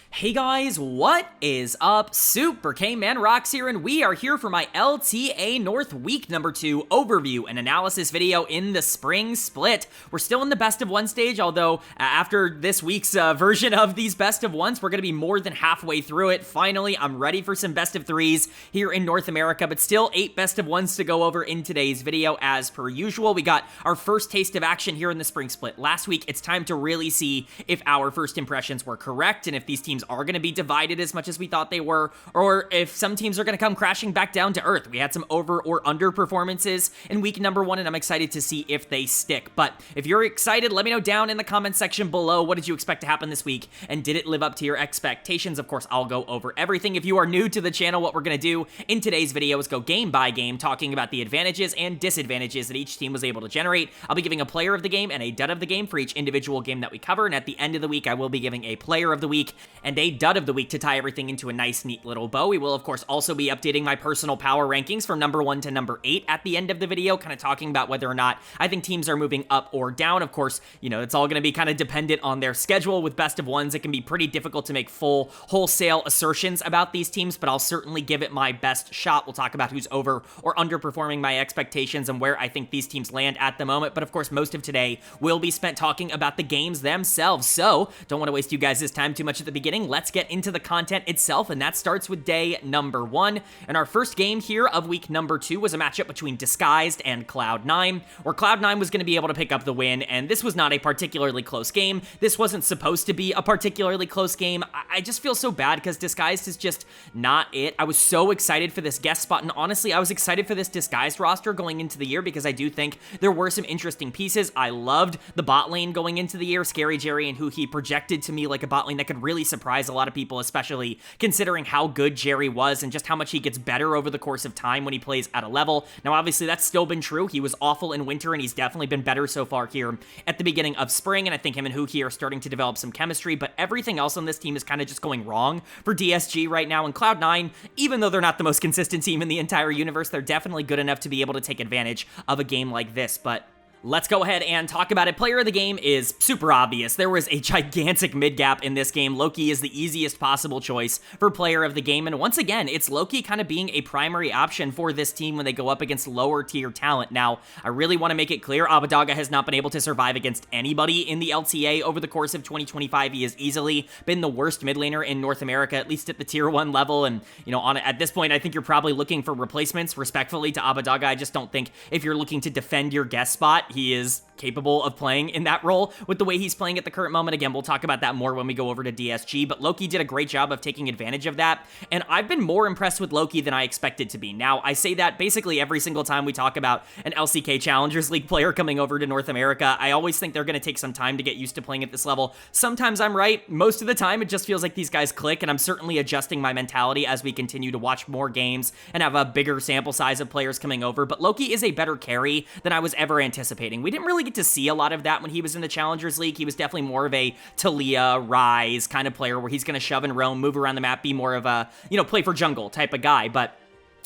Hey guys, what is up? Super K-Man Rocks here, and we are here for my LTA North Week number 2 overview and analysis video in the spring split. We're still in the best of one stage, although after this week's version of these best of ones, we're going to be more than halfway through it. Finally, I'm ready for some best of threes here in North America, but still 8 best of ones to go over in today's video. As per usual, we got our first taste of action here in the spring split. Last week, it's time to really see if our first impressions were correct and if these teams are going to be divided as much as we thought they were, or if some teams are going to come crashing back down to earth. We had some over or under performances in week number 1, and I'm excited to see if they stick. But if you're excited, let me know down in the comment section below, what did you expect to happen this week, and did it live up to your expectations? Of course, I'll go over everything. If you are new to the channel, what we're going to do in today's video is go game by game, talking about the advantages and disadvantages that each team was able to generate. I'll be giving a player of the game and a dud of the game for each individual game that we cover, and at the end of the week, I will be giving a player of the week and a dud of the week to tie everything into a nice, neat little bow. We will, of course, also be updating my personal power rankings from number 1 to number 8 at the end of the video, kind of talking about whether or not I think teams are moving up or down. Of course, you know, it's all going to be kind of dependent on their schedule. With best of ones, it can be pretty difficult to make full, wholesale assertions about these teams, but I'll certainly give it my best shot. We'll talk about who's over or underperforming my expectations and where I think these teams land at the moment. But of course, most of today will be spent talking about the games themselves. So don't want to waste you guys' time too much at the beginning. Let's get into the content itself, and that starts with day number 1. And our first game here of week number 2 was a matchup between Disguised and Cloud9, where Cloud9 was going to be able to pick up the win, and this was not a particularly close game. This wasn't supposed to be a particularly close game. I just feel so bad because Disguised is just not it. I was so excited for this guest spot, and honestly, I was excited for this Disguised roster going into the year because I do think there were some interesting pieces. I loved the bot lane going into the year, Scary Jerry, and who he projected to me like a bot lane that could really surprise a lot of people, especially considering how good Jerry was and just how much he gets better over the course of time when he plays at a level. Now, obviously, that's still been true. He was awful in winter, and he's definitely been better so far here at the beginning of spring, and I think him and Huki are starting to develop some chemistry, but everything else on this team is kind of just going wrong for DSG right now. And Cloud9, even though they're not the most consistent team in the entire universe, they're definitely good enough to be able to take advantage of a game like this. But let's go ahead and talk about it. Player of the game is super obvious. There was a gigantic mid gap in this game. Loki is the easiest possible choice for player of the game. And once again, it's Loki kind of being a primary option for this team when they go up against lower tier talent. Now, I really want to make it clear, Abadaga has not been able to survive against anybody in the LTA over the course of 2025. He has easily been the worst mid laner in North America, at least at the tier 1 level. And, you know, at this point, I think you're probably looking for replacements, respectfully, to Abadaga. I just don't think if you're looking to defend your guest spot, he is capable of playing in that role with the way he's playing at the current moment. Again, we'll talk about that more when we go over to DSG, but Loki did a great job of taking advantage of that, and I've been more impressed with Loki than I expected to be. Now, I say that basically every single time we talk about an LCK Challengers League player coming over to North America. I always think they're going to take some time to get used to playing at this level. Sometimes I'm right. Most of the time, it just feels like these guys click, and I'm certainly adjusting my mentality as we continue to watch more games and have a bigger sample size of players coming over, but Loki is a better carry than I was ever anticipating. We didn't really get to see a lot of that when he was in the Challengers League. He was definitely more of a Talia, Rise kind of player where he's going to shove and roam, move around the map, be more of a, you know, play for jungle type of guy, but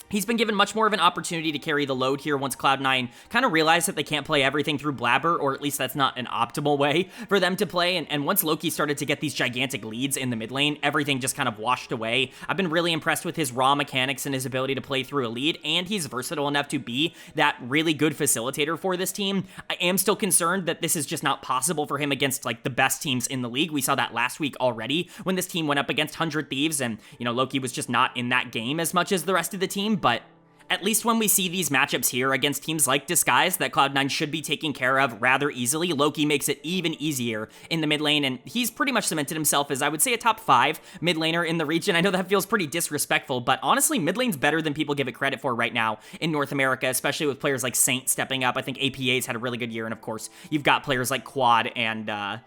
he's been given much more of an opportunity to carry the load here once Cloud9 kind of realized that they can't play everything through Blabber, or at least that's not an optimal way for them to play. And once Loki started to get these gigantic leads in the mid lane, everything just kind of washed away. I've been really impressed with his raw mechanics and his ability to play through a lead, and he's versatile enough to be that really good facilitator for this team. I am still concerned that this is just not possible for him against like the best teams in the league. We saw that last week already when this team went up against 100 Thieves, and, you know, Loki was just not in that game as much as the rest of the team. But at least when we see these matchups here against teams like Disguise that Cloud9 should be taking care of rather easily, Loki makes it even easier in the mid lane, and he's pretty much cemented himself as, I would say, a top 5 mid laner in the region. I know that feels pretty disrespectful, but honestly, mid lane's better than people give it credit for right now in North America, especially with players like Saint stepping up. I think APA's had a really good year, and of course, you've got players like Quad and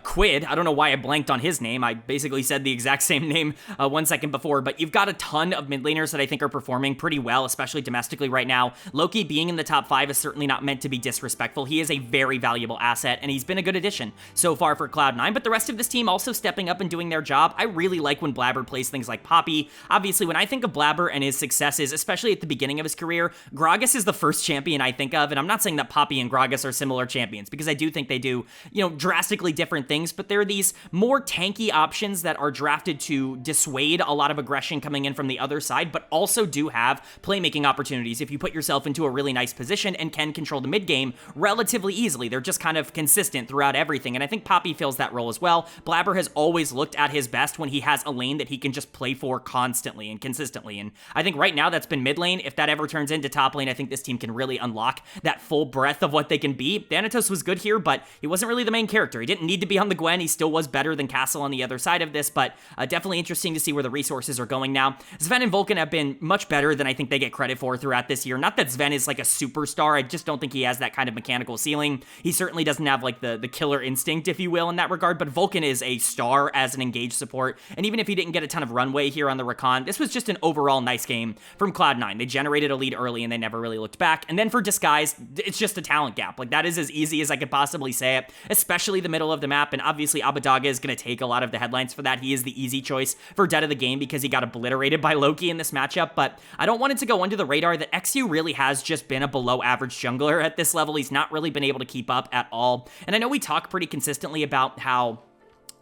Quid. I don't know why I blanked on his name. I basically said the exact same name 1 second before, but you've got a ton of mid laners that I think are performing pretty well, especially domestically right now. Loki being in the top 5 is certainly not meant to be disrespectful. He is a very valuable asset, and he's been a good addition so far for Cloud9, but the rest of this team also stepping up and doing their job. I really like when Blabber plays things like Poppy. Obviously, when I think of Blabber and his successes, especially at the beginning of his career, Gragas is the first champion I think of, and I'm not saying that Poppy and Gragas are similar champions, because I do think they do, you know, drastically different different things, but they're these more tanky options that are drafted to dissuade a lot of aggression coming in from the other side, but also do have playmaking opportunities if you put yourself into a really nice position and can control the mid game relatively easily. They're just kind of consistent throughout everything, and I think Poppy fills that role as well. Blabber has always looked at his best when he has a lane that he can just play for constantly and consistently, and I think right now that's been mid lane. If that ever turns into top lane, I think this team can really unlock that full breadth of what they can be. Thanatos was good here, but he wasn't really the main character. He didn't need to be on the Gwen. He still was better than Castle on the other side of this, but definitely interesting to see where the resources are going now. Sven and Vulcan have been much better than I think they get credit for throughout this year. Not that Sven is like a superstar. I just don't think he has that kind of mechanical ceiling. He certainly doesn't have like the killer instinct, if you will, in that regard, but Vulcan is a star as an engaged support, and even if he didn't get a ton of runway here on the Rakan, this was just an overall nice game from Cloud9. They generated a lead early and they never really looked back. And then for Disguise, it's just a talent gap. Like, that is as easy as I could possibly say it, especially the middle of the map, and obviously Abadaga is going to take a lot of the headlines for that. He is the easy choice for dead of the game because he got obliterated by Loki in this matchup, but I don't want it to go under the radar that XU really has just been a below average jungler at this level. He's not really been able to keep up at all, and I know we talk pretty consistently about how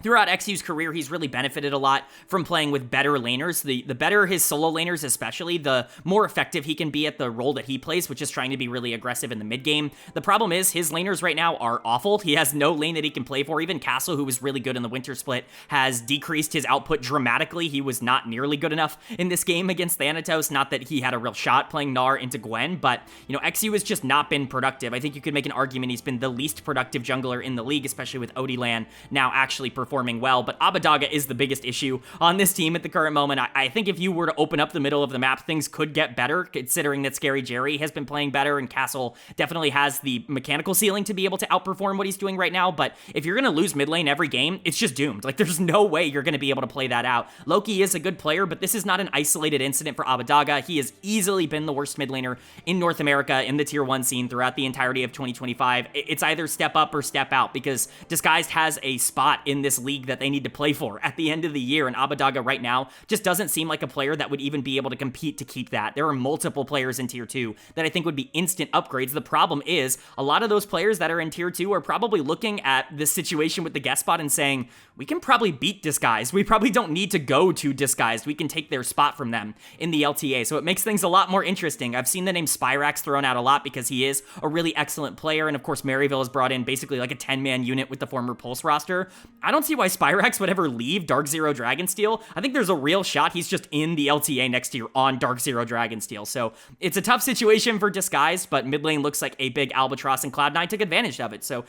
throughout XU's career, he's really benefited a lot from playing with better laners. The better his solo laners especially, the more effective he can be at the role that he plays, which is trying to be really aggressive in the mid game. The problem is his laners right now are awful. He has no lane that he can play for. Even Castle, who was really good in the winter split, has decreased his output dramatically. He was not nearly good enough in this game against Thanatos. Not that he had a real shot playing Gnar into Gwen, but, you know, XU has just not been productive. I think you could make an argument he's been the least productive jungler in the league, especially with Odilan now actually performing well, but Abadaga is the biggest issue on this team at the current moment. I think if you were to open up the middle of the map, things could get better, considering that Scary Jerry has been playing better, and Castle definitely has the mechanical ceiling to be able to outperform what he's doing right now, but if you're going to lose mid lane every game, it's just doomed. Like, there's no way you're going to be able to play that out. Loki is a good player, but this is not an isolated incident for Abadaga. He has easily been the worst mid laner in North America in the tier 1 scene throughout the entirety of 2025. It's either step up or step out, because Disguised has a spot in this league that they need to play for at the end of the year, and Abadaga right now just doesn't seem like a player that would even be able to compete to keep that. There are multiple players in tier 2 that I think would be instant upgrades. The problem is a lot of those players that are in tier 2 are probably looking at this situation with the guest spot and saying, we can probably beat Disguised. We probably don't need to go to Disguised. We can take their spot from them in the LTA. So it makes things a lot more interesting. I've seen the name Spyrax thrown out a lot because he is a really excellent player, and of course Maryville has brought in basically like a 10-man unit with the former Pulse roster. I don't see why Spyrax would ever leave Dark Zero Dragonsteel. I think there's a real shot he's just in the LTA next year on Dark Zero Dragonsteel. So it's a tough situation for Disguised, but mid lane looks like a big albatross, and Cloud9 took advantage of it. So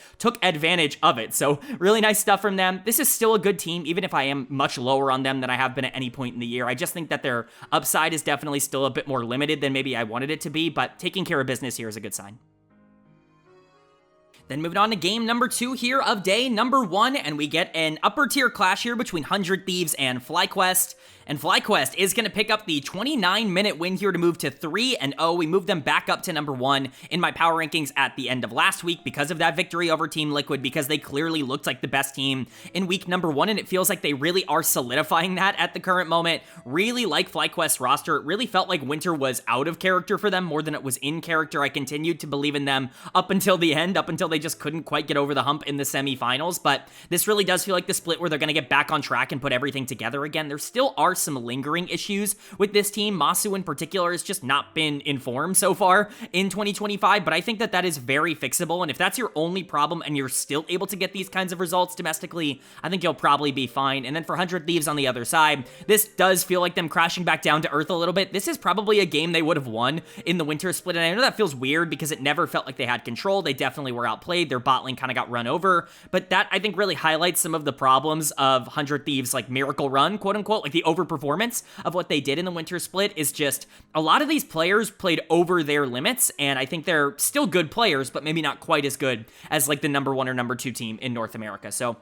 really nice stuff from them. This is still a good team, even if I am much lower on them than I have been at any point in the year. I just think that their upside is definitely still a bit more limited than maybe I wanted it to be, but taking care of business here is a good sign. Then moving on to game number 2 here of day number 1, and we get an upper tier clash here between 100 Thieves and FlyQuest. And FlyQuest is going to pick up the 29-minute win here to move to 3-0. We moved them back up to number 1 in my power rankings at the end of last week because of that victory over Team Liquid, because they clearly looked like the best team in week number 1, and it feels like they really are solidifying that at the current moment. Really like FlyQuest's roster. It really felt like winter was out of character for them more than it was in character. I continued to believe in them up until the end, up until they just couldn't quite get over the hump in the semifinals, but this really does feel like the split where they're going to get back on track and put everything together again. There still are some lingering issues with this team. Masu in particular has just not been in form so far in 2025, but I think that that is very fixable, and if that's your only problem and you're still able to get these kinds of results domestically, I think you'll probably be fine. And then for 100 Thieves on the other side, this does feel like them crashing back down to earth a little bit. This is probably a game they would have won in the winter split, and I know that feels weird because it never felt like they had control. They definitely were outplayed. Their bot lane kind of got run over, but that I think really highlights some of the problems of 100 Thieves like miracle run, quote unquote, like the overperformance of what they did in the winter split is just a lot of these players played over their limits, and I think they're still good players, but maybe not quite as good as like the number 1 or number 2 team in North America. So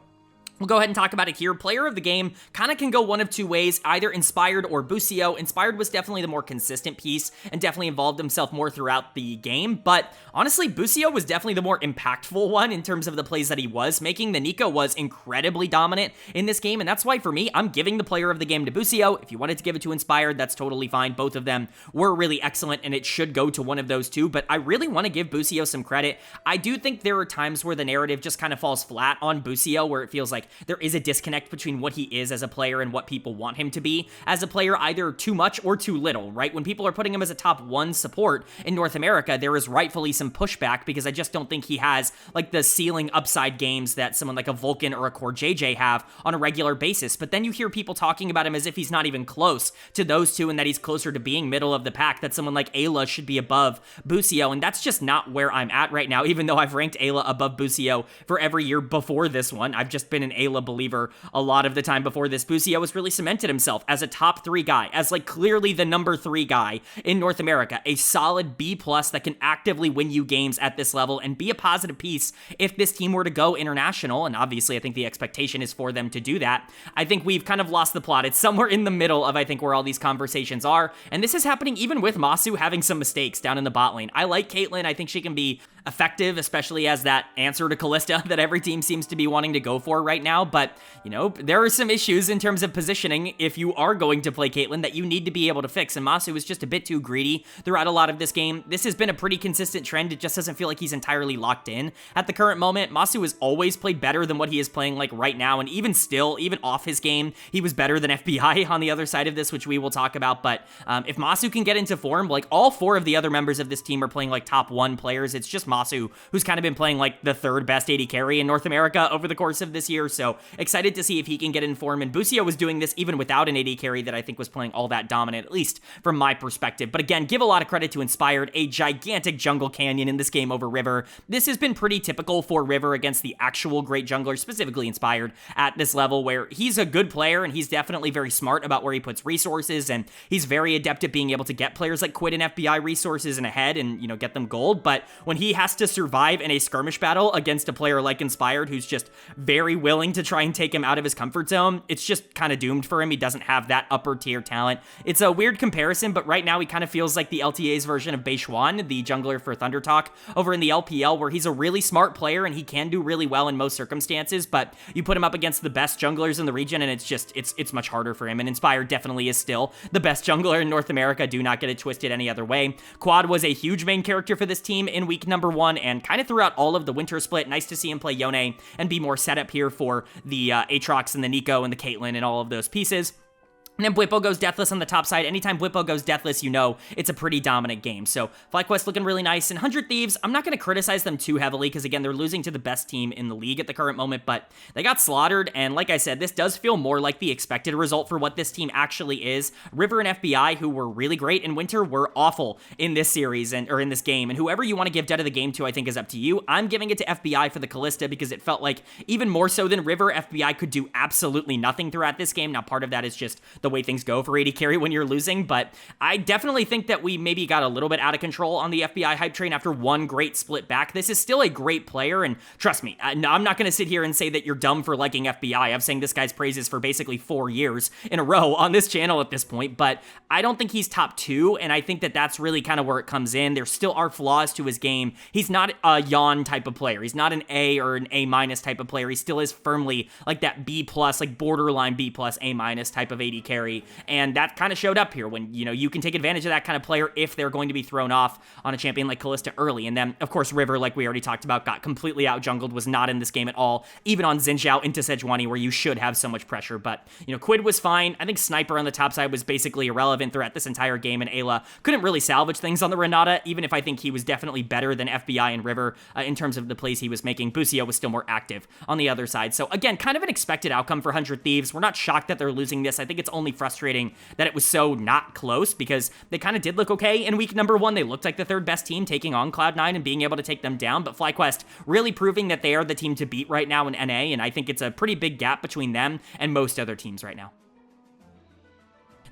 We'll go ahead and talk about it here. Player of the game kind of can go one of two ways, either Inspired or Busio. Inspired was definitely the more consistent piece and definitely involved himself more throughout the game, but honestly, Busio was definitely the more impactful one in terms of the plays that he was making. The Nico was incredibly dominant in this game, and that's why for me, I'm giving the player of the game to Busio. If you wanted to give it to Inspired, that's totally fine. Both of them were really excellent, and it should go to one of those two, but I really want to give Busio some credit. I do think there are times where the narrative just kind of falls flat on Busio, where it feels like there is a disconnect between what he is as a player and what people want him to be as a player, either too much or too little, right? When people are putting him as a top 1 support in North America, there is rightfully some pushback because I just don't think he has like the ceiling upside games that someone like a Vulcan or a Core JJ have on a regular basis. But then you hear people talking about him as if he's not even close to those two and that he's closer to being middle of the pack, that someone like Ayla should be above Busio, and that's just not where I'm at right now, even though I've ranked Ayla above Busio for every year before this one. I've just been an Ayla believer a lot of the time before this. Busio has really cemented himself as a top 3 guy, as like clearly the number 3 guy in North America, a solid B+ that can actively win you games at this level and be a positive piece if this team were to go international, and obviously I think the expectation is for them to do that. I think we've kind of lost the plot. It's somewhere in the middle of I think where all these conversations are, and this is happening even with Masu having some mistakes down in the bot lane. I like Caitlyn. I think she can be effective, especially as that answer to Kalista that every team seems to be wanting to go for right now, but you know, there are some issues in terms of positioning if you are going to play Caitlyn that you need to be able to fix, and Masu was just a bit too greedy throughout a lot of this game. This has been a pretty consistent trend. It just doesn't feel like he's entirely locked in at the current moment. Masu has always played better than what he is playing like right now, and even still, even off his game, he was better than FBI on the other side of this, which we will talk about, but if Masu can get into form, like all 4 of the other members of this team are playing like top 1 players. It's just Masu who's kind of been playing like the 3rd best AD carry in North America over the course of this year, so excited to see if he can get in form, and Busio was doing this even without an AD carry that I think was playing all that dominant, at least from my perspective. But again, give a lot of credit to Inspired, a gigantic jungle canyon in this game over River. This has been pretty typical for River against the actual great jungler, specifically Inspired, at this level, where he's a good player and he's definitely very smart about where he puts resources, and he's very adept at being able to get players like Quid and FBI resources and ahead and, you know, get them gold. But when he has to survive in a skirmish battle against a player like Inspired, who's just very willing to try and take him out of his comfort zone, it's just kind of doomed for him. He doesn't have that upper tier talent. It's a weird comparison, but right now he kind of feels like the LTA's version of Beishwan, the jungler for Thunder Talk over in the LPL, where he's a really smart player and he can do really well in most circumstances, but you put him up against the best junglers in the region and it's much harder for him. And Inspired definitely is still the best jungler in North America. Do not get it twisted any other way. Quad was a huge main character for this team in week number 1 and kind of throughout all of the winter split. Nice to see him play Yone and be more set up here for the Aatrox and the Nico and the Caitlyn and all of those pieces. And then Bwipo goes deathless on the top side. Anytime Bwipo goes deathless, you know it's a pretty dominant game. So FlyQuest looking really nice. And 100 Thieves, I'm not going to criticize them too heavily because, again, they're losing to the best team in the league at the current moment, but they got slaughtered. And like I said, this does feel more like the expected result for what this team actually is. River and FBI, who were really great in winter, were awful in this series or in this game. And whoever you want to give dead of the game to, I think, is up to you. I'm giving it to FBI for the Kalista because it felt like, even more so than River, FBI could do absolutely nothing throughout this game. Now, part of that is just the way things go for AD carry when you're losing, but I definitely think that we maybe got a little bit out of control on the FBI hype train after one great split back. This is still a great player, and trust me, I'm not going to sit here and say that you're dumb for liking FBI. I've sang this guy's praises for basically 4 years in a row on this channel at this point, but I don't think he's top 2, and I think that that's really kind of where it comes in. There still are flaws to his game. He's not a LYON type of player. He's not an A or an A- type of player. He still is firmly like that B+, like borderline B+, A- type of AD carry. And that kind of showed up here when, you can take advantage of that kind of player if they're going to be thrown off on a champion like Kalista early. And then, of course, River, like we already talked about, got completely out-jungled, was not in this game at all, even on Xin Zhao into Sejuani, where you should have so much pressure. But, Quid was fine. I think Sniper on the top side was basically irrelevant throughout this entire game, and Ayla couldn't really salvage things on the Renata, even if I think he was definitely better than FBI and River in terms of the plays he was making. Busio was still more active on the other side. So, again, kind of an expected outcome for 100 Thieves. We're not shocked that they're losing this. I think it's only frustrating that it was so not close, because they kind of did look okay in week number 1. They looked like the third best team taking on Cloud9 and being able to take them down, but FlyQuest really proving that they are the team to beat right now in NA, and I think it's a pretty big gap between them and most other teams right now.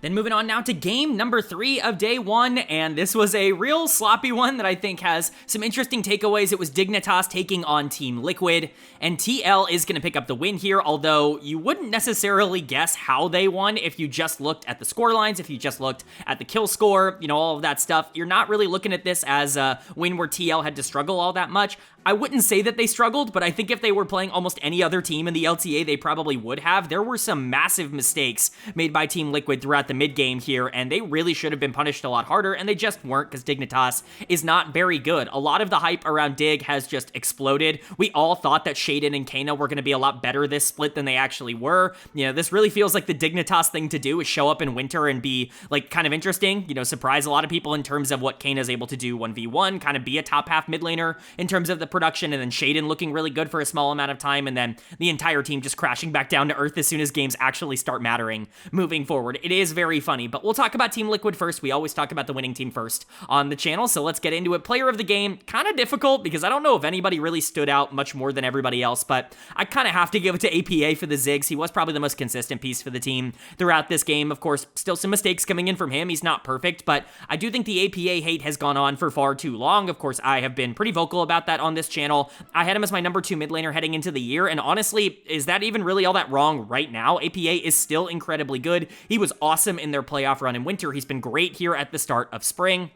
Then moving on now to game number 3 of day 1, and this was a real sloppy one that I think has some interesting takeaways. It was Dignitas taking on Team Liquid, and TL is going to pick up the win here, although you wouldn't necessarily guess how they won if you just looked at the score lines, if you just looked at the kill score, all of that stuff. You're not really looking at this as a win where TL had to struggle all that much. I wouldn't say that they struggled, but I think if they were playing almost any other team in the LTA, they probably would have. There were some massive mistakes made by Team Liquid throughout the mid game here, and they really should have been punished a lot harder, and they just weren't because Dignitas is not very good. A lot of the hype around Dig has just exploded. We all thought that Shaden and Kana were going to be a lot better this split than they actually were. This really feels like the Dignitas thing to do is show up in winter and be like kind of interesting, surprise a lot of people in terms of what Kana's able to do 1v1, kind of be a top half mid laner in terms of the production, and then Shaden looking really good for a small amount of time, and then the entire team just crashing back down to earth as soon as games actually start mattering moving forward. It is very funny, but we'll talk about Team Liquid first. We always talk about the winning team first on the channel, so let's get into it. Player of the game, kind of difficult because I don't know if anybody really stood out much more than everybody else, but I kind of have to give it to APA for the Ziggs. He was probably the most consistent piece for the team throughout this game. Of course, still some mistakes coming in from him. He's not perfect, but I do think the APA hate has gone on for far too long. Of course, I have been pretty vocal about that on this channel. I had him as my number 2 mid laner heading into the year, and honestly, is that even really all that wrong right now? APA is still incredibly good. He was awesome in their playoff run in winter. He's been great here at the start of spring.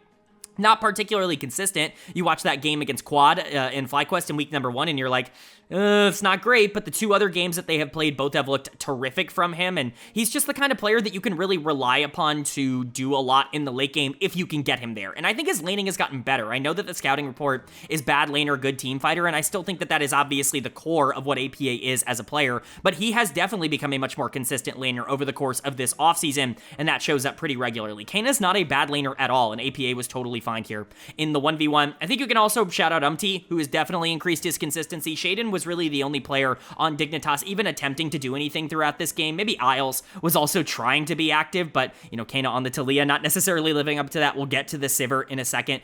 Not particularly consistent. You watch that game against Quad in FlyQuest in week number 1, and you're like, it's not great, but the 2 other games that they have played both have looked terrific from him, and he's just the kind of player that you can really rely upon to do a lot in the late game if you can get him there. And I think his laning has gotten better. I know that the scouting report is bad laner, good team fighter, and I still think that that is obviously the core of what APA is as a player, but he has definitely become a much more consistent laner over the course of this offseason, and that shows up pretty regularly. Kana's not a bad laner at all, and APA was totally fine here in the 1v1. I think you can also shout out who has definitely increased his consistency. Shaden was really the only player on Dignitas even attempting to do anything throughout this game. Maybe Isles was also trying to be active, but, Kana on the Talia not necessarily living up to that. We'll get to the Sivir in a second.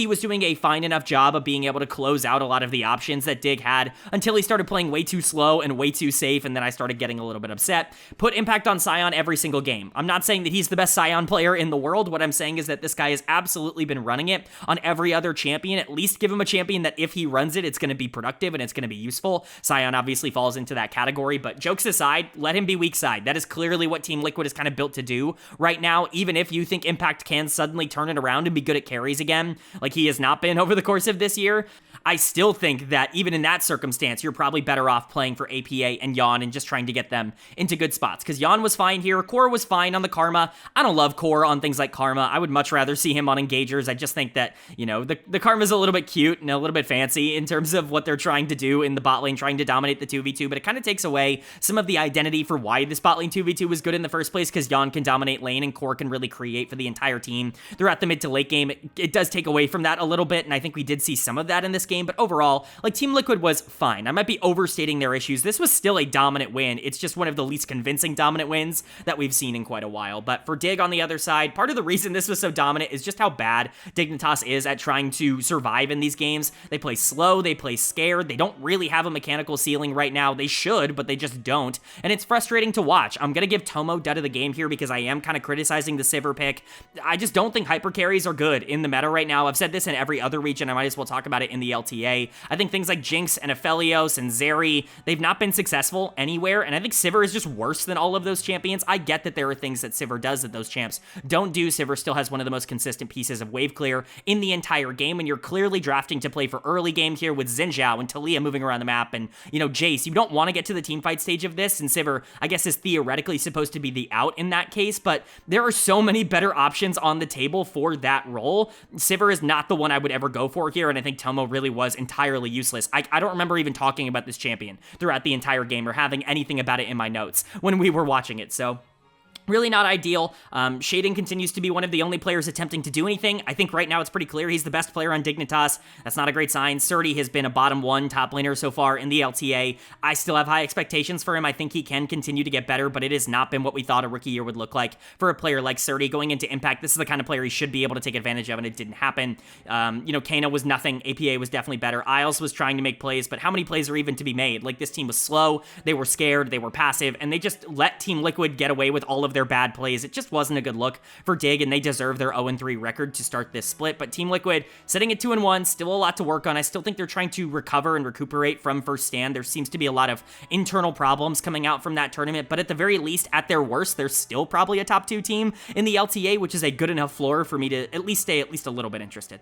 was doing a fine enough job of being able to close out a lot of the options that Dig had until he started playing way too slow and way too safe, and then I started getting a little bit upset. Put impact on Sion every single game. I'm not saying that he's the best Sion player in the world. What I'm saying is that this guy has absolutely been running it on every other champion. At least give him a champion that if he runs it, it's going to be productive and it's going to be useful. Sion obviously falls into that category, but jokes aside, let him be weak side. That is clearly what Team Liquid is kind of built to do right now, even if you think Impact can suddenly turn it around and be good at carries again, like he has not been over the course of this year. I still think that even in that circumstance, you're probably better off playing for APA and LYON and just trying to get them into good spots, because LYON was fine here. Core was fine on the Karma. I don't love Core on things like Karma. I would much rather see him on Engagers. I just think that, the Karma's a little bit cute and a little bit fancy in terms of what they're trying to do in the bot lane, trying to dominate the 2v2, but it kind of takes away some of the identity for why this bot lane 2v2 was good in the first place, because LYON can dominate lane and Core can really create for the entire team throughout the mid to late game. It does take away from that a little bit, and I think we did see some of that in this game, but overall, Team Liquid was fine. I might be overstating their issues. This was still a dominant win. It's just one of the least convincing dominant wins that we've seen in quite a while. But for Dig on the other side, part of the reason this was so dominant is just how bad Dignitas is at trying to survive in these games. They play slow, they play scared, they don't really have a mechanical ceiling right now. They should, but they just don't, and it's frustrating to watch. I'm gonna give Tomo dud of the game here because I am kind of criticizing the Sivir pick. I just don't think hyper carries are good in the meta right now. I've said this in every other region. I might as well talk about it in the LTA. I think things like Jinx and Aphelios and Zeri, they've not been successful anywhere, and I think Sivir is just worse than all of those champions. I get that there are things that Sivir does that those champs don't do. Sivir still has one of the most consistent pieces of wave clear in the entire game, and you're clearly drafting to play for early game here with Xin Zhao and Talia moving around the map, and, Jace. You don't want to get to the teamfight stage of this, and Sivir, I guess, is theoretically supposed to be the out in that case, but there are so many better options on the table for that role. Sivir is not the one I would ever go for here, and I think Tomo really was entirely useless. I don't remember even talking about this champion throughout the entire game or having anything about it in my notes when we were watching it, so really not ideal. Shaden continues to be one of the only players attempting to do anything. I think right now it's pretty clear he's the best player on Dignitas. That's not a great sign. Surdy has been a bottom 1 top laner so far in the LTA. I still have high expectations for him. I think he can continue to get better, but it has not been what we thought a rookie year would look like for a player like Surdy going into Impact. This is the kind of player he should be able to take advantage of, and it didn't happen. Kana was nothing. APA was definitely better. Isles was trying to make plays, but how many plays are even to be made? This team was slow, they were scared, they were passive, and they just let Team Liquid get away with all of of their bad plays. It just wasn't a good look for Dig, and they deserve their 0-3 record to start this split. But Team Liquid sitting at 2-1, still a lot to work on. I still think they're trying to recover and recuperate from first stand. There seems to be a lot of internal problems coming out from that tournament, but at the very least, at their worst, they're still probably a top 2 team in the LTA, which is a good enough floor for me to at least stay at least a little bit interested.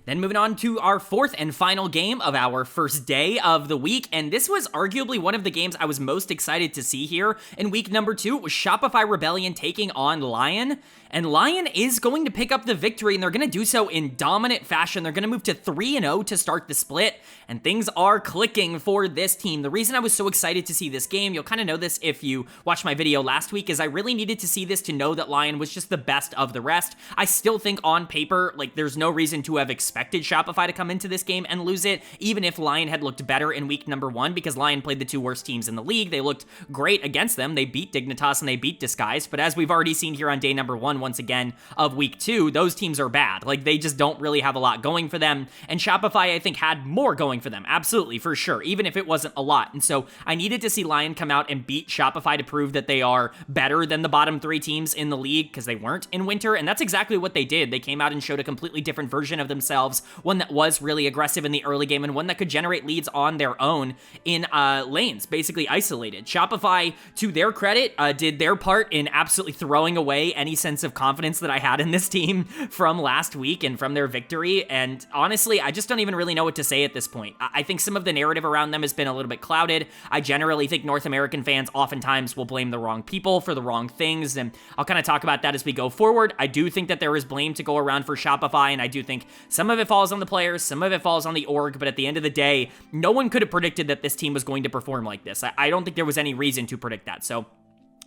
Then moving on to our fourth and final game of our first day of the week, and this was arguably one of the games I was most excited to see here in week number 2. It was Shopify Rebellion taking on LYON, and LYON is going to pick up the victory, and they're going to do so in dominant fashion. They're going to move to 3-0 to start the split, and things are clicking for this team. The reason I was so excited to see this game, you'll kind of know this if you watched my video last week, is I really needed to see this to know that LYON was just the best of the rest. I still think on paper, like, there's no reason to have expected Shopify to come into this game and lose it, even if LYON had looked better in week number 1, because LYON played the 2 worst teams in the league. They looked great against them. They beat Dignitas and they beat Disguise, but as we've already seen here on day number 1, once again, of week 2, those teams are bad. Like, they just don't really have a lot going for them, and Shopify, I think, had more going for them, absolutely, for sure, even if it wasn't a lot. And so I needed to see LYON come out and beat Shopify to prove that they are better than the bottom 3 teams in the league, because they weren't in winter, and that's exactly what they did. They came out and showed a completely different version of themselves, one that was really aggressive in the early game, and one that could generate leads on their own in lanes, basically isolated. Shopify, to their credit, did their part in absolutely throwing away any sense of confidence that I had in this team from last week and from their victory, and honestly, I just don't even really know what to say at this point. I think some of the narrative around them has been a little bit clouded. I generally think North American fans oftentimes will blame the wrong people for the wrong things, and I'll kind of talk about that as we go forward. I do think that there is blame to go around for Shopify, and I do think some of it falls on the players, some of it falls on the org, but at the end of the day, no one could have predicted that this team was going to perform like this. I don't think there was any reason to predict that, so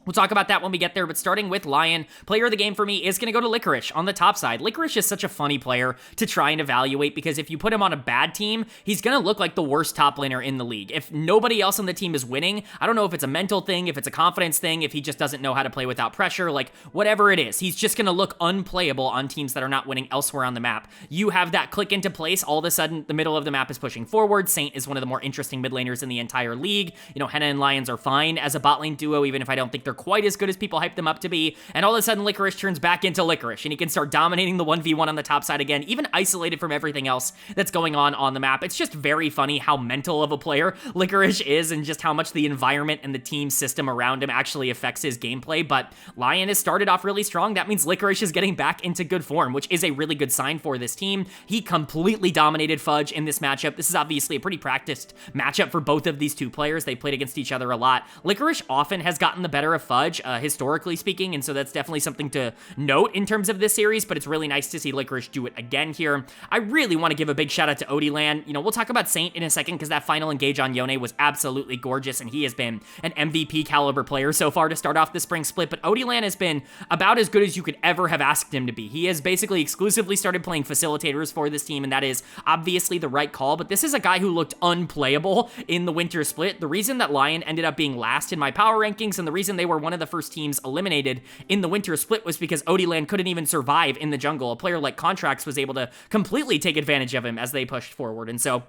we'll talk about that when we get there, but starting with LYON, player of the game for me is going to go to Licorice on the top side. Licorice is such a funny player to try and evaluate, because if you put him on a bad team, he's going to look like the worst top laner in the league. If nobody else on the team is winning, I don't know if it's a mental thing, if it's a confidence thing, if he just doesn't know how to play without pressure, like whatever it is, he's just going to look unplayable on teams that are not winning elsewhere on the map. You have that click into place, all of a sudden the middle of the map is pushing forward. Saint is one of the more interesting mid laners in the entire league. You know, Henna and Lions are fine as a bot lane duo, even if I don't think they're quite as good as people hype them up to be, and all of a sudden Licorice turns back into Licorice, and he can start dominating the 1v1 on the top side again, even isolated from everything else that's going on the map. It's just very funny how mental of a player Licorice is, and just how much the environment and the team system around him actually affects his gameplay. But LYON has started off really strong. That means Licorice is getting back into good form, which is a really good sign for this team. He completely dominated Fudge in this matchup. This is obviously a pretty practiced matchup for both of these two players. They played against each other a lot. Licorice often has gotten the better of Fudge, historically speaking, and so that's definitely something to note in terms of this series, but it's really nice to see Licorice do it again here. I really want to give a big shout out to Odilan. You know, we'll talk about Saint in a second, because that final engage on Yone was absolutely gorgeous, and he has been an MVP caliber player so far to start off the spring split, but Odilan has been about as good as you could ever have asked him to be. He has basically exclusively started playing facilitators for this team, and that is obviously the right call, but this is a guy who looked unplayable in the winter split. The reason that LYON ended up being last in my power rankings, and the reason they were one of the first teams eliminated in the winter split, was because Odilan couldn't even survive in the jungle. A player like Contracts was able to completely take advantage of him as they pushed forward, and so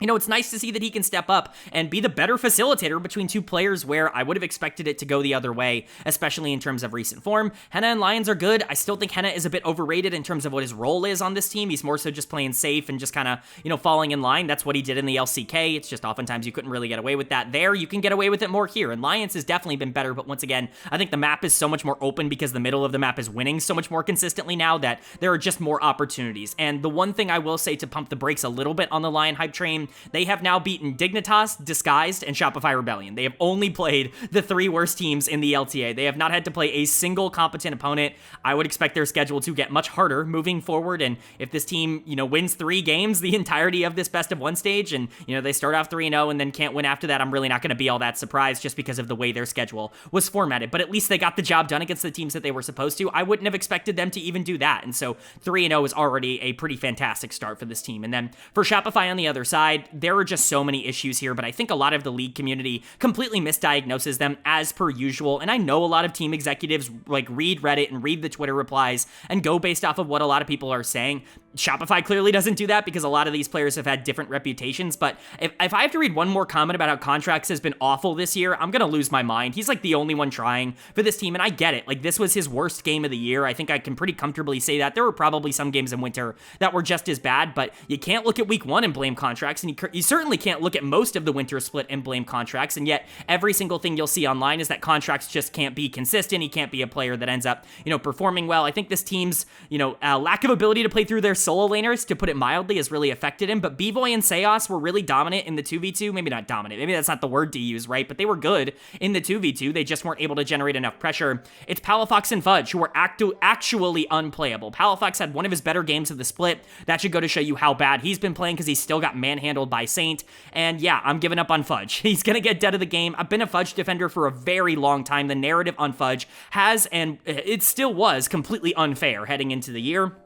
you know, it's nice to see that he can step up and be the better facilitator between two players where I would have expected it to go the other way, especially in terms of recent form. Henna and Lions are good. I still think Henna is a bit overrated in terms of what his role is on this team. He's more so just playing safe and just kind of, you know, falling in line. That's what he did in the LCK. It's just oftentimes you couldn't really get away with that there. You can get away with it more here, and Lions has definitely been better, but once again, I think the map is so much more open because the middle of the map is winning so much more consistently now that there are just more opportunities. And the one thing I will say to pump the brakes a little bit on the Lion hype train, they have now beaten Dignitas, Disguised, and Shopify Rebellion. They have only played the three worst teams in the LTA. They have not had to play a single competent opponent. I would expect their schedule to get much harder moving forward, and if this team, you know, wins 3 games the entirety of this best of 1 stage, and, you know, they start off 3-0 and then can't win after that, I'm really not going to be all that surprised just because of the way their schedule was formatted. But at least they got the job done against the teams that they were supposed to. I wouldn't have expected them to even do that, and so 3-0 is already a pretty fantastic start for this team. And then for Shopify on the other side, there are just so many issues here, but I think a lot of the league community completely misdiagnoses them as per usual, and I know a lot of team executives like read Reddit and read the Twitter replies and go based off of what a lot of people are saying. Shopify clearly doesn't do that because a lot of these players have had different reputations, but if I have to read one more comment about how Contracts has been awful this year, I'm gonna lose my mind. He's like the only one trying for this team, and I get it. Like, this was his worst game of the year. I think I can pretty comfortably say that. There were probably some games in winter that were just as bad, but you can't look at week 1 and blame Contracts, and you certainly can't look at most of the winter split and blame Contracts, and yet every single thing you'll see online is that Contracts just can't be consistent. He can't be a player that ends up, performing well. I think this team's, lack of ability to play through their solo laners, to put it mildly, has really affected him. But Bvoy and Seos were really dominant in the 2v2. Maybe not dominant. Maybe that's not the word to use, right? But they were good in the 2v2. They just weren't able to generate enough pressure. It's Palafox and Fudge who are actually unplayable. Palafox had one of his better games of the split. That should go to show you how bad he's been playing because he's still got manhandled by Saint. And yeah, I'm giving up on Fudge. He's going to get dead of the game. I've been a Fudge defender for a very long time. The narrative on Fudge has, and it still was, completely unfair heading into the year.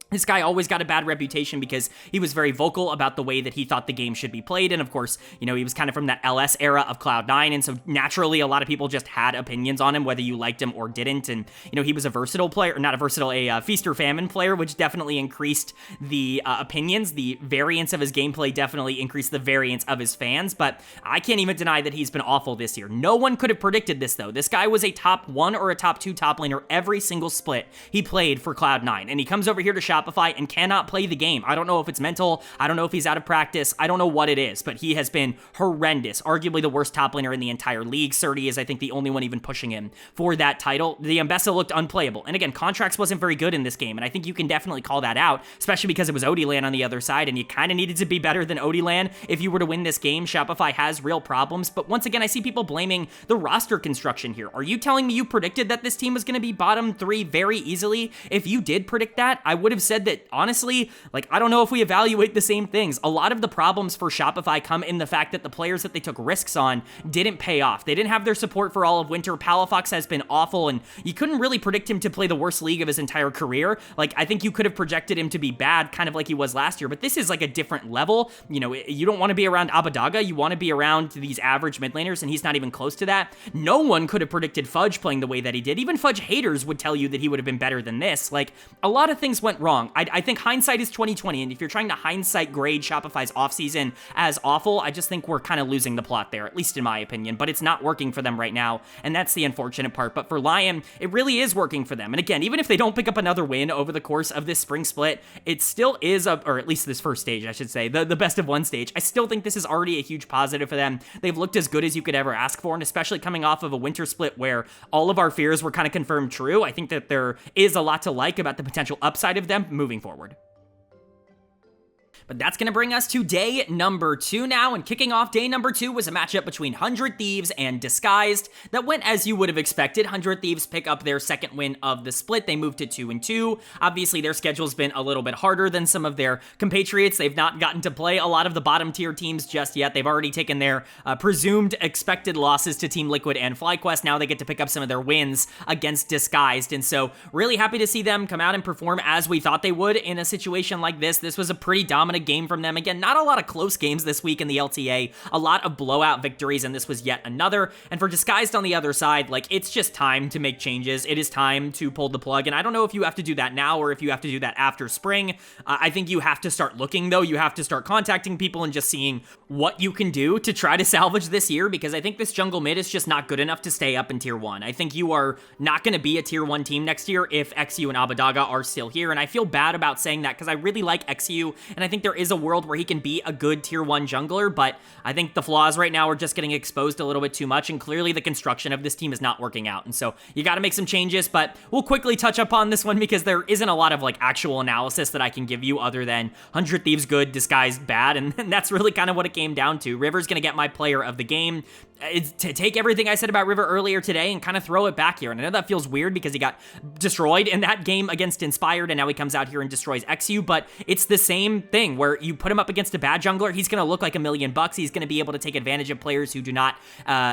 This guy always got a bad reputation because he was very vocal about the way that he thought the game should be played. And of course, he was kind of from that LS era of Cloud9. And so naturally, a lot of people just had opinions on him, whether you liked him or didn't. And, he was a versatile player, or not a versatile, a feast or famine player, which definitely increased the opinions. The variance of his gameplay definitely increased the variance of his fans. But I can't even deny that he's been awful this year. No one could have predicted this, though. This guy was a top 1 or a top 2 top laner every single split he played for Cloud9. And he comes over here to Shopify and cannot play the game. I don't know if it's mental. I don't know if he's out of practice. I don't know what it is, but he has been horrendous. Arguably the worst top laner in the entire league. Surdy is, I think, the only one even pushing him for that title. The Ambessa looked unplayable. And again, Contracts wasn't very good in this game, and I think you can definitely call that out, especially because it was Odilan on the other side, and you kind of needed to be better than Odilan if you were to win this game. Shopify has real problems, but once again, I see people blaming the roster construction here. Are you telling me you predicted that this team was going to be bottom 3 very easily? If you did predict that, I would have said that honestly, I don't know if we evaluate the same things. A lot of the problems for Shopify come in the fact that the players that they took risks on didn't pay off. They didn't have their support for all of winter. Palafox has been awful, and you couldn't really predict him to play the worst league of his entire career. I think you could have projected him to be bad, kind of like he was last year, but this is a different level. You don't want to be around Abadaga. You want to be around these average mid laners, and he's not even close to that. No one could have predicted Fudge playing the way that he did. Even Fudge haters would tell you that he would have been better than this. A lot of things went wrong. I think hindsight is 2020, and if you're trying to hindsight grade Shopify's offseason as awful, I just think we're kind of losing the plot there, at least in my opinion, but it's not working for them right now, and that's the unfortunate part. But for LYON, it really is working for them. And again, even if they don't pick up another win over the course of this spring split, it still is, or at least this first stage, I should say, the best of 1 stage. I still think this is already a huge positive for them. They've looked as good as you could ever ask for, and especially coming off of a winter split where all of our fears were kind of confirmed true, I think that there is a lot to like about the potential upside of them moving forward. But that's going to bring us to day number 2 now, and kicking off day number 2 was a matchup between 100 Thieves and Disguised that went as you would have expected. 100 Thieves pick up their second win of the split. They moved to 2-2. Obviously, their schedule's been a little bit harder than some of their compatriots. They've not gotten to play a lot of the bottom tier teams just yet. They've already taken their presumed expected losses to Team Liquid and FlyQuest. Now they get to pick up some of their wins against Disguised, and so really happy to see them come out and perform as we thought they would in a situation like this. This was a pretty dominant game from them. Again, not a lot of close games this week in the LTA, a lot of blowout victories, and this was yet another. And for Disguised on the other side, it's just time to make changes. It is time to pull the plug, and I don't know if you have to do that now or if you have to do that after spring. I think you have to start looking, though. You have to start contacting people and just seeing what you can do to try to salvage this year, because I think this jungle mid is just not good enough to stay up in tier 1. I think you are not going to be a tier 1 team next year if XU and Abadaga are still here, and I feel bad about saying that because I really like XU, and I think there is a world where he can be a good tier 1 jungler, but I think the flaws right now are just getting exposed a little bit too much, and clearly the construction of this team is not working out, and so you got to make some changes. But we'll quickly touch upon this one because there isn't a lot of actual analysis that I can give you other than 100 Thieves good, Disguised bad, and that's really kind of what it came down to. River's gonna get my player of the game. It's to take everything I said about River earlier today and kind of throw it back here. And I know that feels weird because he got destroyed in that game against Inspired, and now he comes out here and destroys XU, but it's the same thing. again, where you put him up against a bad jungler, he's going to look like $1,000,000. He's going to be able to take advantage of players who do not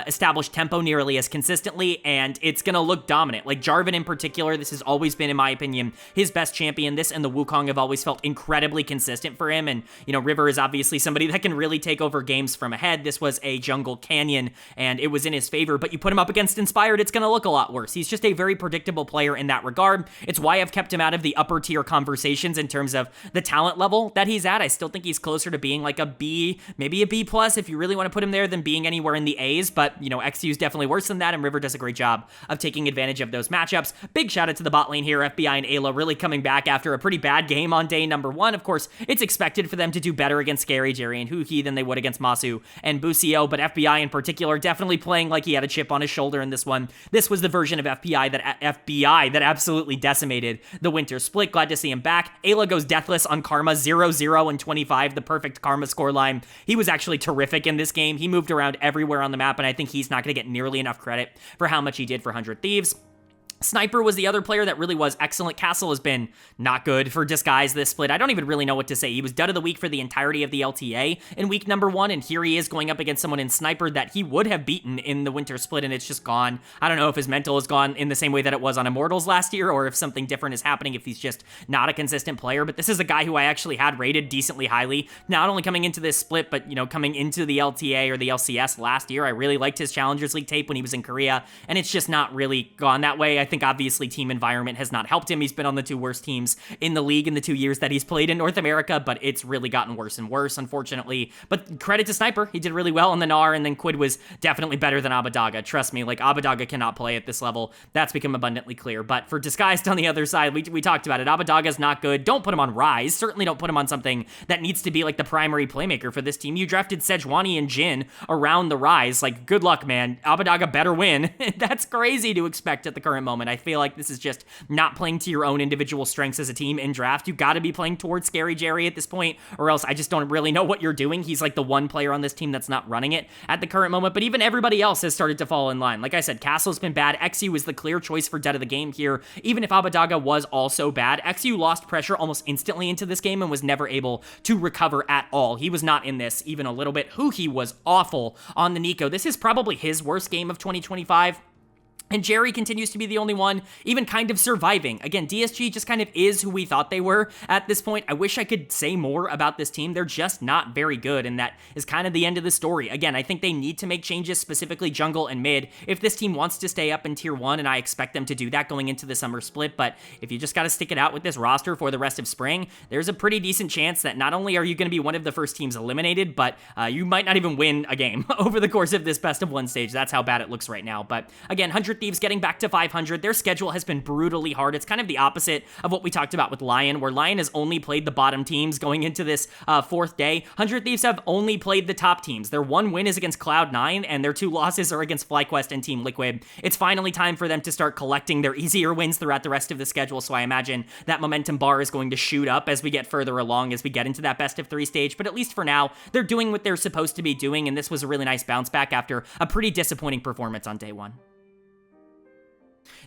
establish tempo nearly as consistently, and it's going to look dominant. Like Jarvan in particular, this has always been, in my opinion, his best champion. This and the Wukong have always felt incredibly consistent for him, and, you know, River is obviously somebody that can really take over games from ahead. This was a jungle canyon, and it was in his favor, but you put him up against Inspired, it's going to look a lot worse. He's just a very predictable player in that regard. It's why I've kept him out of the upper tier conversations in terms of the talent level that he's at. I still think he's closer to being like a B, maybe a B plus if you really want to put him there, than being anywhere in the A's, but, you know, XU is definitely worse than that, and River does a great job of taking advantage of those matchups. Big shout out to the bot lane here, FBI and Ayla really coming back after a pretty bad game on day number 1. Of course, it's expected for them to do better against Scary Jerry and Huki than they would against Masu and Busio, but FBI in particular definitely playing like he had a chip on his shoulder in this one. This was the version of FBI that absolutely decimated the winter split. Glad to see him back. Ayla goes deathless on Karma, 0-0 and 25, the perfect Karma scoreline. He was actually terrific in this game. He moved around everywhere on the map, and I think he's not going to get nearly enough credit for how much he did for 100 Thieves. Sniper was the other player that really was excellent. Castle has been not good for Disguise this split. I don't even really know what to say. He was dud of the week for the entirety of the LTA in week number 1, and here he is going up against someone in Sniper that he would have beaten in the winter split, and it's just gone. I don't know if his mental is gone in the same way that it was on Immortals last year, or if something different is happening, if he's just not a consistent player, but this is a guy who I actually had rated decently highly, not only coming into this split, but, you know, coming into the LTA or the LCS last year. I really liked his Challengers League tape when he was in Korea, and it's just not really gone that way. I think obviously team environment has not helped him. He's been on the 2 worst teams in the league in the 2 years that he's played in North America, but it's really gotten worse and worse, unfortunately. But credit to Sniper, he did really well on the Gnar, and then Quid was definitely better than Abadaga. Trust me, like, Abadaga cannot play at this level. That's become abundantly clear. But for Disguised on the other side, we talked about it. Abadaga's not good. Don't put him on Rise. Certainly don't put him on something that needs to be like the primary playmaker for this team. You drafted Sejuani and Jhin around the Rise. Like, good luck, man. Abadaga better win. That's crazy to expect at the current moment. I feel like this is just not playing to your own individual strengths as a team in draft. You got to be playing towards Scary Jerry at this point, or else I just don't really know what you're doing. He's like the one player on this team that's not running it at the current moment, but even everybody else has started to fall in line. Like I said, Castle's been bad. XU is the clear choice for dead of the game here. Even if Abadaga was also bad, XU lost pressure almost instantly into this game and was never able to recover at all. He was not in this even a little bit. Huki was awful on the Nico. This is probably his worst game of 2025. And Jerry continues to be the only one even kind of surviving. Again, DSG just kind of is who we thought they were at this point. I wish I could say more about this team. They're just not very good, and that is kind of the end of the story. Again, I think they need to make changes, specifically jungle and mid, if this team wants to stay up in tier 1, and I expect them to do that going into the summer split. But if you just got to stick it out with this roster for the rest of spring, there's a pretty decent chance that not only are you going to be one of the first teams eliminated, but you might not even win a game over the course of this best of 1 stage. That's how bad it looks right now. But again, 100 Thieves getting back to 500. Their schedule has been brutally hard. It's kind of the opposite of what we talked about with LYON, where LYON has only played the bottom teams going into this 4th day. 100 Thieves have only played the top teams. Their 1 win is against Cloud9, and their 2 losses are against FlyQuest and Team Liquid. It's finally time for them to start collecting their easier wins throughout the rest of the schedule, so I imagine that momentum bar is going to shoot up as we get further along, as we get into that best of 3 stage, but at least for now, they're doing what they're supposed to be doing, and this was a really nice bounce back after a pretty disappointing performance on day 1.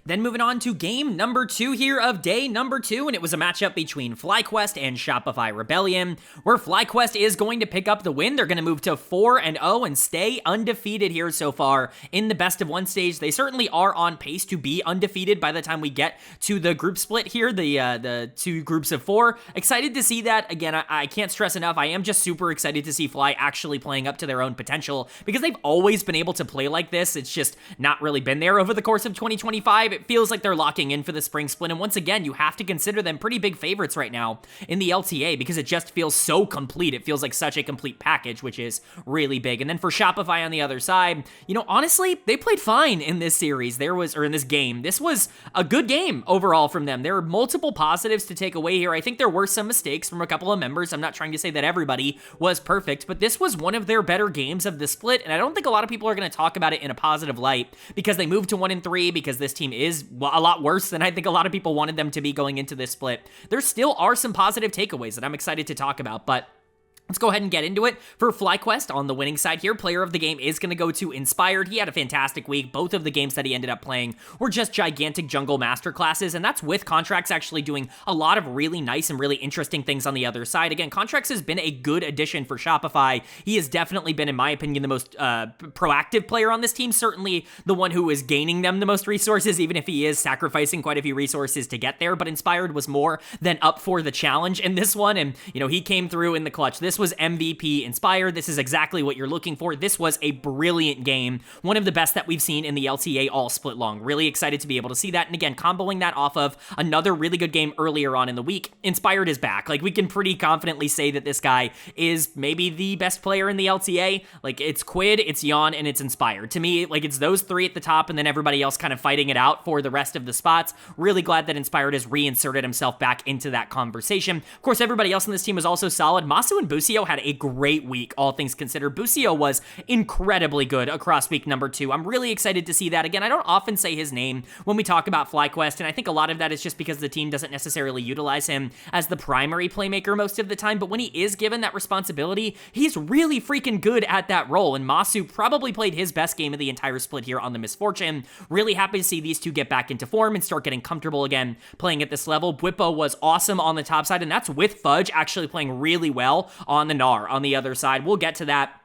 Then moving on to game number 2 here of day number 2, and it was a matchup between FlyQuest and Shopify Rebellion, where FlyQuest is going to pick up the win. They're going to move to 4-0 and stay undefeated here so far in the best of 1 stage. They certainly are on pace to be undefeated by the time we get to the group split here, the 2 groups of 4. Excited to see that. Again, I can't stress enough, I am just super excited to see Fly actually playing up to their own potential, because they've always been able to play like this. It's just not really been there over the course of 2025. It feels like they're locking in for the spring split, and once again, you have to consider them pretty big favorites right now in the LTA, because it just feels so complete. It feels like such a complete package, which is really big. And then for Shopify on the other side, you know, honestly, they played fine in this series. In this game. This was a good game overall from them. There are multiple positives to take away here. I think there were some mistakes from a couple of members. I'm not trying to say that everybody was perfect, but this was one of their better games of the split, and I don't think a lot of people are going to talk about it in a positive light, because they moved to 1-3, because this team is a lot worse than I think a lot of people wanted them to be going into this split. There still are some positive takeaways that I'm excited to talk about, but Let's go ahead and get into it. For FlyQuest, on the winning side here, player of the game is going to go to Inspired. He had a fantastic week. Both of the games that he ended up playing were just gigantic jungle masterclasses, and that's with Contracts actually doing a lot of really nice and really interesting things on the other side. Again, Contracts has been a good addition for Shopify. He has definitely been, in my opinion, the most proactive player on this team, certainly the one who is gaining them the most resources, even if he is sacrificing quite a few resources to get there, but Inspired was more than up for the challenge in this one, and, he came through in the clutch. This was MVP Inspired. This is exactly what you're looking for. This was a brilliant game. One of the best that we've seen in the LTA all split long. Really excited to be able to see that. And again, comboing that off of another really good game earlier on in the week, Inspired is back. Like, we can pretty confidently say that this guy is maybe the best player in the LTA. Like, it's Quid, it's LYON, and it's Inspired. To me, like, it's those three at the top and then everybody else kind of fighting it out for the rest of the spots. Really glad that Inspired has reinserted himself back into that conversation. Of course, everybody else on this team was also solid. Masu and Busio had a great week, all things considered. Busio was incredibly good across week number 2. I'm really excited to see that. Again, I don't often say his name when we talk about FlyQuest, and I think a lot of that is just because the team doesn't necessarily utilize him as the primary playmaker most of the time, but when he is given that responsibility, he's really freaking good at that role, and Masu probably played his best game of the entire split here on the Misfortune. Really happy to see these two get back into form and start getting comfortable again playing at this level. Bwipo was awesome on the top side, and that's with Fudge actually playing really well on the Gnar on the other side. We'll get to that.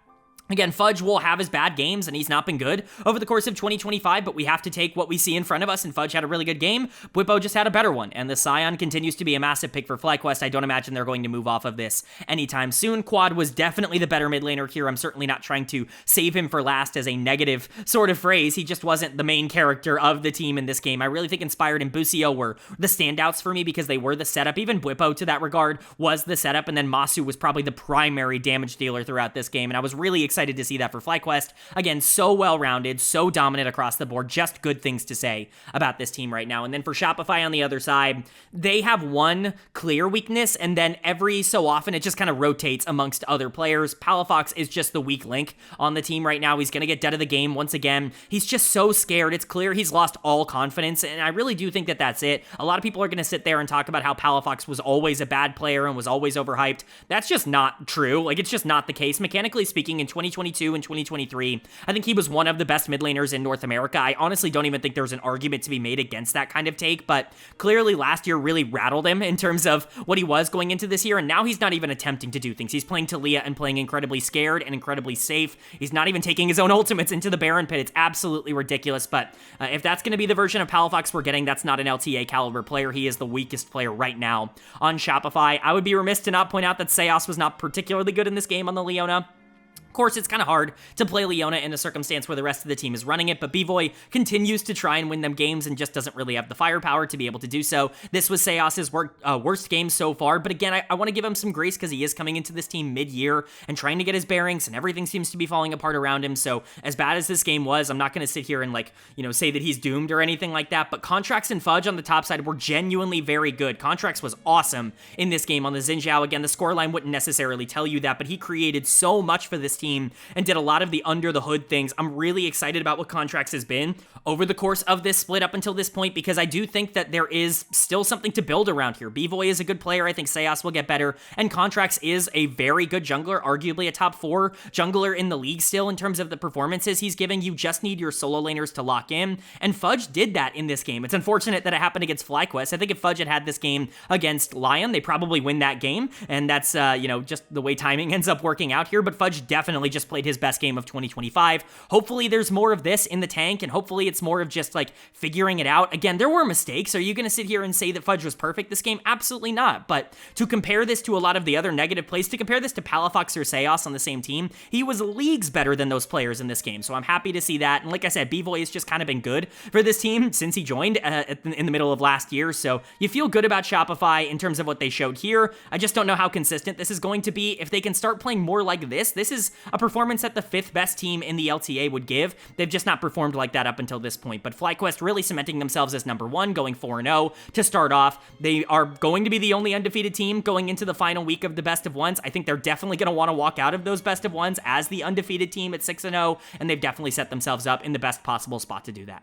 Again, Fudge will have his bad games, and he's not been good over the course of 2025, but we have to take what we see in front of us, and Fudge had a really good game. Bwipo just had a better one, and the Scion continues to be a massive pick for FlyQuest. I don't imagine they're going to move off of this anytime soon. Quad was definitely the better mid laner here. I'm certainly not trying to save him for last as a negative sort of phrase. He just wasn't the main character of the team in this game. I really think Inspired and Busio were the standouts for me because they were the setup. Even Bwipo, to that regard, was the setup, and then Masu was probably the primary damage dealer throughout this game, and I was really excited to see that for FlyQuest. Again, so well-rounded, so dominant across the board, just good things to say about this team right now. And then for Shopify on the other side, they have one clear weakness, and then every so often it just kind of rotates amongst other players. Palafox is just the weak link on the team right now. He's going to get dead of the game once again. He's just so scared. It's clear he's lost all confidence, and I really do think that that's it. A lot of people are going to sit there and talk about how Palafox was always a bad player and was always overhyped. That's just not true. Like, it's just not the case. Mechanically speaking, in 2022 and 2023, I think he was one of the best mid laners in North America. I honestly don't even think there's an argument to be made against that kind of take, but clearly last year really rattled him in terms of what he was going into this year, and now he's not even attempting to do things. He's playing Talia and playing incredibly scared and incredibly safe. He's not even taking his own ultimates into the Baron Pit. It's absolutely ridiculous, but if that's going to be the version of Palafox we're getting, that's not an LTA caliber player. He is the weakest player right now on Shopify. I would be remiss to not point out that Seos was not particularly good in this game on the Leona. Of course, it's kind of hard to play Leona in a circumstance where the rest of the team is running it, but Bvoy continues to try and win them games and just doesn't really have the firepower to be able to do so. This was Seos' worst game so far, but again, I want to give him some grace because he is coming into this team mid-year and trying to get his bearings, and everything seems to be falling apart around him, so as bad as this game was, I'm not going to sit here and, say that he's doomed or anything like that, but Contracts and Fudge on the top side were genuinely very good. Contracts was awesome in this game on the Xin Zhao. Again, the scoreline wouldn't necessarily tell you that, but he created so much for this team and did a lot of the under the hood things. I'm really excited about what Contracts has been over the course of this split up until this point, because I do think that there is still something to build around here. Bvoy is a good player. I think Seos will get better, and Contracts is a very good jungler, arguably a top 4 jungler in the league still in terms of the performances he's giving. You just need your solo laners to lock in, and Fudge did that in this game. It's unfortunate that it happened against FlyQuest. I think if Fudge had this game against LYON, they probably win that game, and that's, just the way timing ends up working out here, but Fudge definitely just played his best game of 2025. Hopefully there's more of this in the tank, and hopefully it's more of just figuring it out. Again, there were mistakes. Are you going to sit here and say that Fudge was perfect this game? Absolutely not. But to compare this to a lot of the other negative plays, to compare this to Palafox or Seos on the same team, he was leagues better than those players in this game. So I'm happy to see that. And like I said, Bvoy has just kind of been good for this team since he joined in the middle of last year. So you feel good about Shopify in terms of what they showed here. I just don't know how consistent this is going to be. If they can start playing more like this is a performance that the 5th best team in the LTA would give. They've just not performed like that up until this point, but FlyQuest really cementing themselves as number 1, going 4-0 to start off. They are going to be the only undefeated team going into the final week of the best of ones. I think they're definitely going to want to walk out of those best of ones as the undefeated team at 6-0, and they've definitely set themselves up in the best possible spot to do that.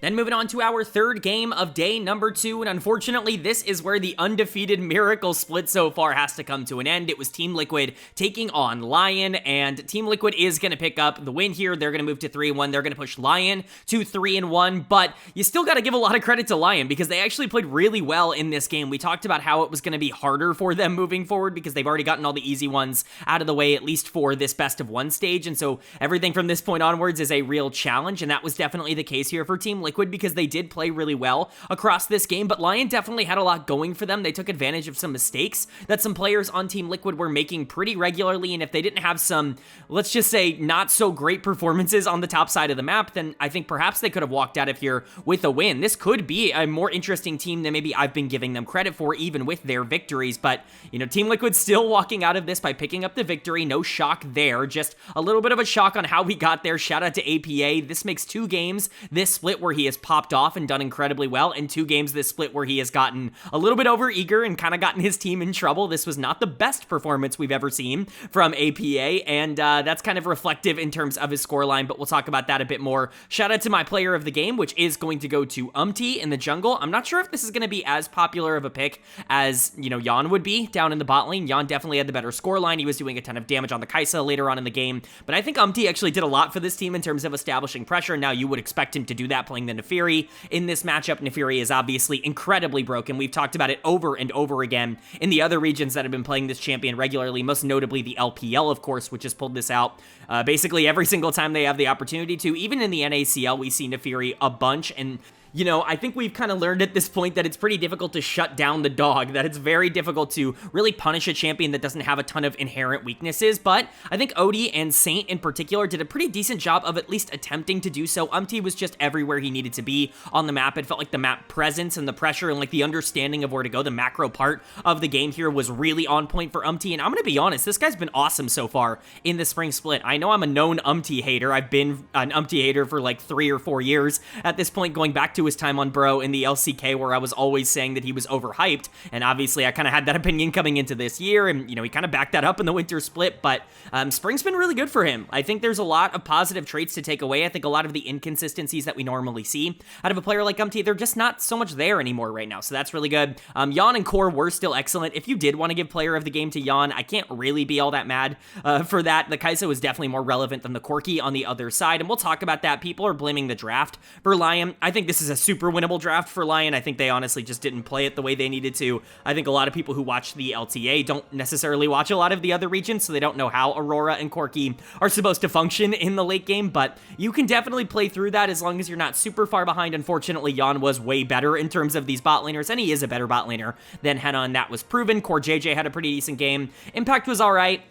Then moving on to our third game of day number 2, and unfortunately, this is where the undefeated miracle split so far has to come to an end. It was Team Liquid taking on LYON, and Team Liquid is going to pick up the win here. They're going to move to 3-1. They're going to push LYON to 3-1, but you still got to give a lot of credit to LYON because they actually played really well in this game. We talked about how it was going to be harder for them moving forward because they've already gotten all the easy ones out of the way, at least for this best of 1 stage, and so everything from this point onwards is a real challenge, and that was definitely the case here for Team Liquid because they did play really well across this game, but LYON definitely had a lot going for them. They took advantage of some mistakes that some players on Team Liquid were making pretty regularly, and if they didn't have some, let's just say, not so great performances on the top side of the map, then I think perhaps they could have walked out of here with a win. This could be a more interesting team than maybe I've been giving them credit for, even with their victories, but, you know, Team Liquid still walking out of this by picking up the victory. No shock there, just a little bit of a shock on how we got there. Shout out to APA. This makes 2 games this split where he has popped off and done incredibly well, and 2 games this split where he has gotten a little bit over eager and kind of gotten his team in trouble. This was not the best performance we've ever seen from APA, and that's kind of reflective in terms of his scoreline, but we'll talk about that a bit more. Shout out to my player of the game, which is going to go to in the jungle. I'm not sure if this is going to be as popular of a pick as, you know, LYON would be down in the bot lane. LYON definitely had the better scoreline. He was doing a ton of damage on the Kai'Sa later on in the game, but I think actually did a lot for this team in terms of establishing pressure. Now you would expect him to do that playing the Nefiri in this matchup. Nefiri is obviously incredibly broken. We've talked about it over and over again in the other regions that have been playing this champion regularly, most notably the LPL, of course, which has pulled this out basically every single time they have the opportunity to. Even in the NACL, we see Nefiri a bunch, and you know, I think we've kind of learned at this point that it's pretty difficult to shut down the dog, that it's very difficult to really punish a champion that doesn't have a ton of inherent weaknesses, but I think Odie and Saint in particular did a pretty decent job of at least attempting to do so. Was just everywhere he needed to be on the map. It felt like the map presence and the pressure and like the understanding of where to go, the macro part of the game here was really on point for and I'm gonna be honest, this guy's been awesome so far in the spring split. I know I'm a known hater. I've been an hater for like 3 or 4 years at this point, going back to his time on Bro in the LCK, where I was always saying that he was overhyped, and obviously I kind of had that opinion coming into this year, and you know, he kind of backed that up in the winter split, but spring's been really good for him. I think there's a lot of positive traits to take away. I think a lot of the inconsistencies that we normally see out of a player like they're just not so much there anymore right now, so that's really good. LYON and Core were still excellent. If you did want to give player of the game to LYON, I can't really be all that mad for that. The Kai'Sa was definitely more relevant than the Corki on the other side, and we'll talk about that. People are blaming the draft for LYON. I think this is a super winnable draft for LYON. I think they honestly just didn't play it the way they needed to. I think a lot of people who watch the LTA don't necessarily watch a lot of the other regions, so they don't know how Aurora and Corki are supposed to function in the late game, but you can definitely play through that as long as you're not super far behind. Unfortunately, LYON was way better in terms of these bot laners, and he is a better bot laner than Henan. That was proven. Core JJ had a pretty decent game. Impact was alright.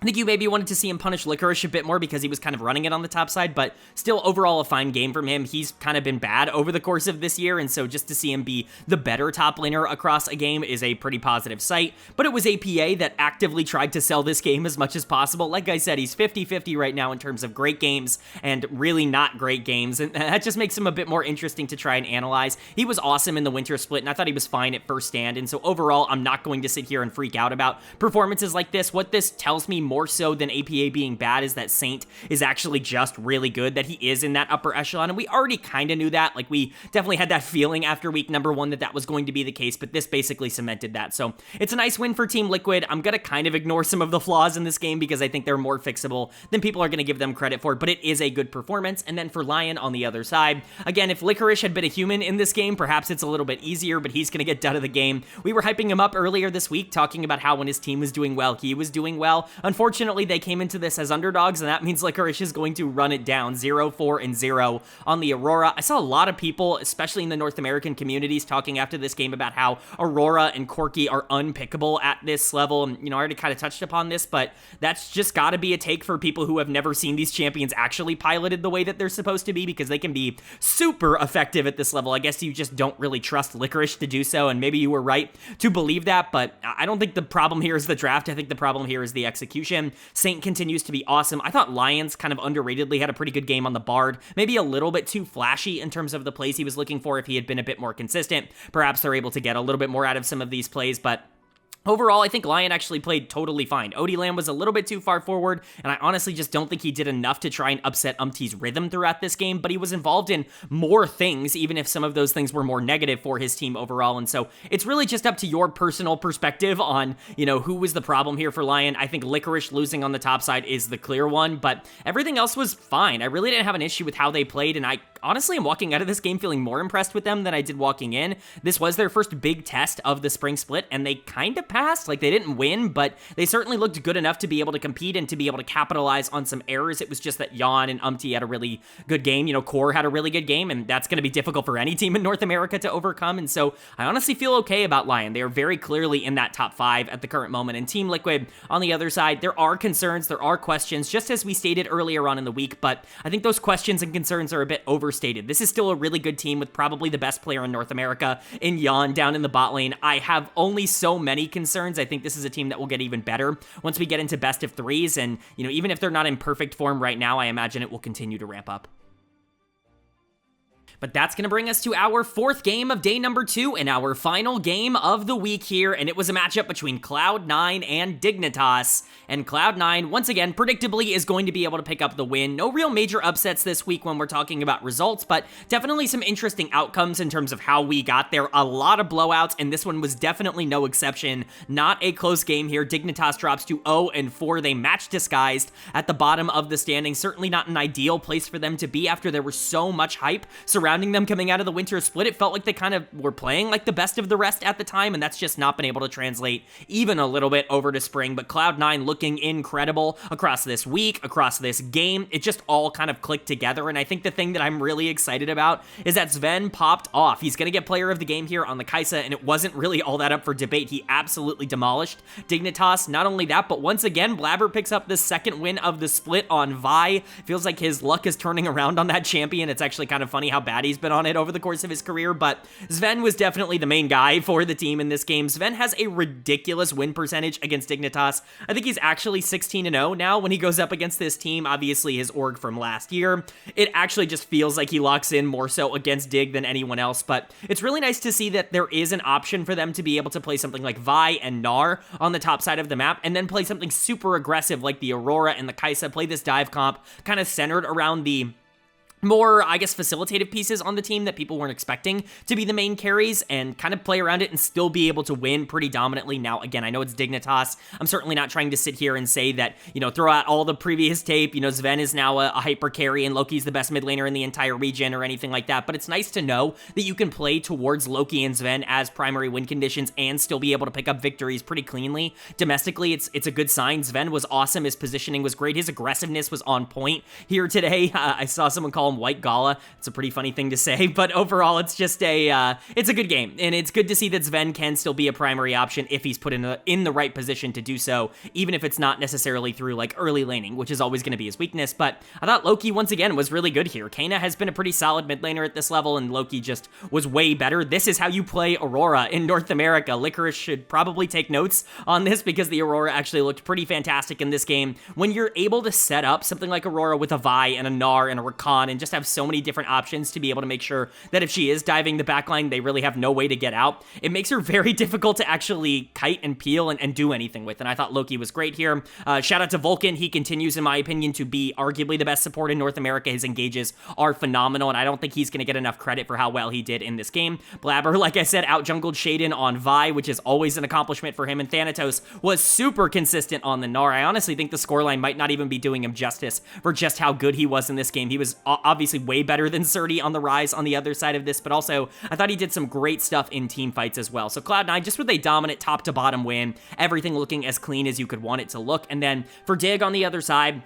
I think you maybe wanted to see him punish Licorice a bit more because he was kind of running it on the top side, but still overall a fine game from him. He's kind of been bad over the course of this year, and so just to see him be the better top laner across a game is a pretty positive sight. But it was APA that actively tried to sell this game as much as possible. Like I said, he's 50-50 right now in terms of great games and really not great games, and that just makes him a bit more interesting to try and analyze. He was awesome in the winter split, and I thought he was fine at first stand, and so overall, I'm not going to sit here and freak out about performances like this. What this tells me more so than APA being bad is that Saint is actually just really good, that he is in that upper echelon, and we already kind of knew that. Like, we definitely had that feeling after week number 1 that that was going to be the case, but this basically cemented that. So it's a nice win for Team Liquid. I'm gonna kind of ignore some of the flaws in this game because I think they're more fixable than people are gonna give them credit for, but it is a good performance. And then for LYON on the other side, again, if Licorice had been a human in this game, perhaps it's a little bit easier, but he's gonna get done of the game. We were hyping him up earlier this week, talking about how when his team was doing well, he was doing well. Unfortunately, they came into this as underdogs, and that means Licorice is going to run it down 0-4-0 on the Aurora. I saw a lot of people, especially in the North American communities, talking after this game about how Aurora and Corki are unpickable at this level, and you know, I already kind of touched upon this, but that's just got to be a take for people who have never seen these champions actually piloted the way that they're supposed to be, because they can be super effective at this level. I guess you just don't really trust Licorice to do so, and maybe you were right to believe that, but I don't think the problem here is the draft. I think the problem here is the execution. Saint continues to be awesome. I thought LYON's kind of underratedly had a pretty good game on the Bard. Maybe a little bit too flashy in terms of the plays he was looking for. If he had been a bit more consistent, perhaps they're able to get a little bit more out of some of these plays, but Overall, I think LYON actually played totally fine. ODLAN was a little bit too far forward, and I honestly just don't think he did enough to try and upset Umti's rhythm throughout this game, but he was involved in more things, even if some of those things were more negative for his team overall, and so it's really just up to your personal perspective on, who was the problem here for LYON. I think Licorice losing on the top side is the clear one, but everything else was fine. I really didn't have an issue with how they played, and I honestly am walking out of this game feeling more impressed with them than I did walking in. This was their first big test of the spring split, and they kind of passed. Like, they didn't win, but they certainly looked good enough to be able to compete and to be able to capitalize on some errors. It was just that LYON and Umti had a really good game. Core had a really good game, and that's going to be difficult for any team in North America to overcome, and so I honestly feel okay about LYON. They are very clearly in that top 5 at the current moment, and Team Liquid on the other side, there are concerns, there are questions, just as we stated earlier on in the week, but I think those questions and concerns are a bit overstated. This is still a really good team with probably the best player in North America in LYON down in the bot lane. I have only so many concerns. I think this is a team that will get even better once we get into best of threes, and even if they're not in perfect form right now, I imagine it will continue to ramp up. But that's going to bring us to our 4th game of day number 2 and our final game of the week here, and it was a matchup between Cloud9 and Dignitas, and Cloud9, once again, predictably is going to be able to pick up the win. No real major upsets this week when we're talking about results, but definitely some interesting outcomes in terms of how we got there. A lot of blowouts, and this one was definitely no exception. Not a close game here. Dignitas drops to 0-4. They match disguised at the bottom of the standings. Certainly not an ideal place for them to be after there was so much hype surrounding them coming out of the winter split. It felt like they kind of were playing like the best of the rest at the time, and that's just not been able to translate even a little bit over to spring. But Cloud9 looking incredible across this week, across this game. It just all kind of clicked together, and I think the thing that I'm really excited about is that Sven popped off. He's going to get player of the game here on the Kai'Sa, and it wasn't really all that up for debate. He absolutely demolished Dignitas. Not only that, but once again, Blabber picks up the 2nd win of the split on Vi. Feels like his luck is turning around on that champion. It's actually kind of funny how bad he's been on it over the course of his career, but Sven was definitely the main guy for the team in this game. Sven has a ridiculous win percentage against Dignitas. I think he's actually 16-0 now when he goes up against this team. Obviously, his org from last year. It actually just feels like he locks in more so against Dig than anyone else, but it's really nice to see that there is an option for them to be able to play something like Vi and Gnar on the top side of the map, and then play something super aggressive like the Aurora and the Kai'Sa, play this dive comp kind of centered around the more, I guess, facilitative pieces on the team that people weren't expecting to be the main carries, and kind of play around it and still be able to win pretty dominantly. Now, again, I know it's Dignitas. I'm certainly not trying to sit here and say that, throw out all the previous tape, Sven is now a hyper carry and Loki's the best mid laner in the entire region or anything like that, but it's nice to know that you can play towards Loki and Sven as primary win conditions and still be able to pick up victories pretty cleanly. Domestically, it's a good sign. Sven was awesome. His positioning was great. His aggressiveness was on point here today. I saw someone call him White Gala. It's a pretty funny thing to say, but overall, it's just it's a good game, and it's good to see that Sven can still be a primary option if he's put in the right position to do so, even if it's not necessarily through like early laning, which is always going to be his weakness. But I thought Loki once again was really good here. Kaina has been a pretty solid mid laner at this level, and Loki just was way better. This is how you play Aurora in North America. Licorice should probably take notes on this, because the Aurora actually looked pretty fantastic in this game. When you're able to set up something like Aurora with a Vi and a Gnar and a Rakan and just have so many different options to be able to make sure that if she is diving the backline, they really have no way to get out, it makes her very difficult to actually kite and peel and do anything with, and I thought Loki was great here. Shout out to Vulcan. He continues, in my opinion, to be arguably the best support in North America. His engages are phenomenal, and I don't think he's going to get enough credit for how well he did in this game. Blabber, like I said, out-jungled Shaden on Vi, which is always an accomplishment for him, and Thanatos was super consistent on the Gnar. I honestly think the scoreline might not even be doing him justice for just how good he was in this game. He was obviously way better than Surdy on the Rise on the other side of this, but also I thought he did some great stuff in team fights as well. So Cloud9 just with a dominant top to bottom win, everything looking as clean as you could want it to look. And then for Dig on the other side,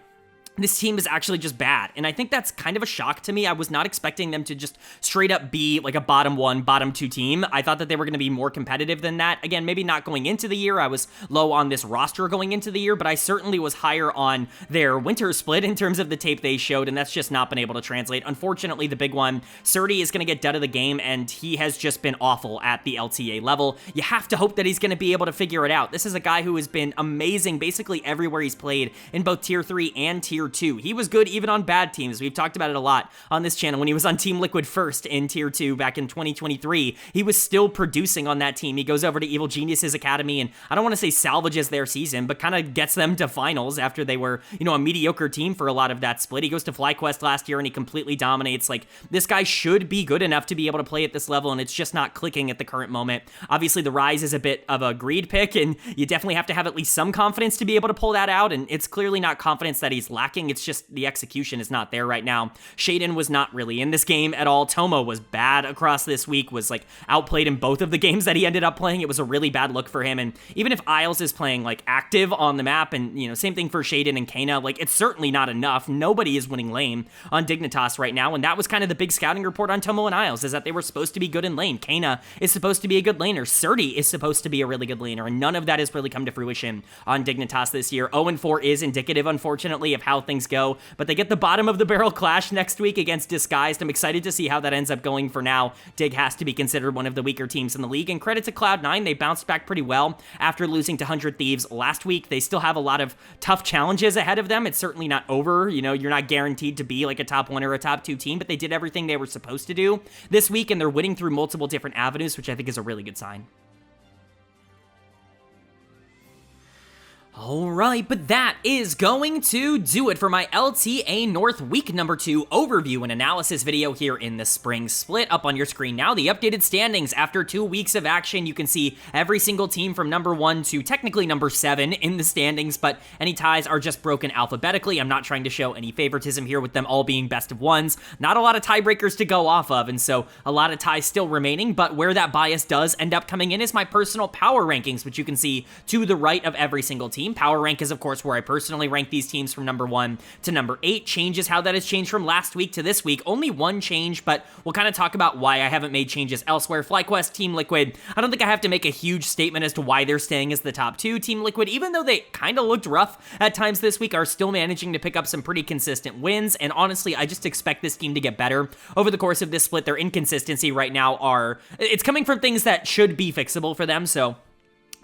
this team is actually just bad, and I think that's kind of a shock to me. I was not expecting them to just straight up be like a bottom 1, bottom 2 team. I thought that they were going to be more competitive than that. Again, maybe not going into the year. I was low on this roster going into the year, but I certainly was higher on their winter split in terms of the tape they showed, and that's just not been able to translate. Unfortunately, the big one, Surdy is going to get dead of the game, and he has just been awful at the LTA level. You have to hope that he's going to be able to figure it out. This is a guy who has been amazing basically everywhere he's played in both Tier 3 and Tier Tier 2. He was good even on bad teams. We've talked about it a lot on this channel. When he was on Team Liquid first in Tier 2 back in 2023, he was still producing on that team. He goes over to Evil Genius's Academy, and I don't want to say salvages their season, but kind of gets them to finals after they were, a mediocre team for a lot of that split. He goes to FlyQuest last year, and he completely dominates. Like, this guy should be good enough to be able to play at this level, and it's just not clicking at the current moment. Obviously, the Rise is a bit of a greed pick, and you definitely have to have at least some confidence to be able to pull that out, and it's clearly not confidence that he's lacking. It's just the execution is not there right now. Shaden was not really in this game at all. Tomo was bad across this week, was like outplayed in both of the games that he ended up playing. It was a really bad look for him, and even if Isles is playing like active on the map, and same thing for Shaden and Kana, like it's certainly not enough. Nobody is winning lane on Dignitas right now, and that was kind of the big scouting report on Tomo and Isles, is that they were supposed to be good in lane. Kana is supposed to be a good laner. Surdy is supposed to be a really good laner, and none of that has really come to fruition on Dignitas this year. 0-4 is indicative, unfortunately, of how things go, but they get the bottom of the barrel clash next week against Disguised. I'm excited to see how that ends up going. For now, Dig has to be considered one of the weaker teams in the league, and credit to Cloud9, they bounced back pretty well after losing to 100 Thieves last week. They still have a lot of tough challenges ahead of them. It's certainly not over. You're not guaranteed to be like a top 1 or a top 2 team, but they did everything they were supposed to do this week, and they're winning through multiple different avenues, which I think is a really good sign. Alright, but that is going to do it for my LTA North Week number 2 overview and analysis video here in the spring split. Up on your screen now, the updated standings. After 2 weeks of action, you can see every single team from number 1 to technically number 7 in the standings, but any ties are just broken alphabetically. I'm not trying to show any favoritism here with them all being best of ones. Not a lot of tiebreakers to go off of, and so a lot of ties still remaining, but where that bias does end up coming in is my personal power rankings, which you can see to the right of every single team. Power rank is, of course, where I personally rank these teams from number 1 to number 8. Changes how that has changed from last week to this week. Only one change, but we'll kind of talk about why I haven't made changes elsewhere. FlyQuest, Team Liquid, I don't think I have to make a huge statement as to why they're staying as the top 2. Team Liquid, even though they kind of looked rough at times this week, are still managing to pick up some pretty consistent wins, and honestly, I just expect this team to get better over the course of this split. Their inconsistency right now it's coming from things that should be fixable for them, so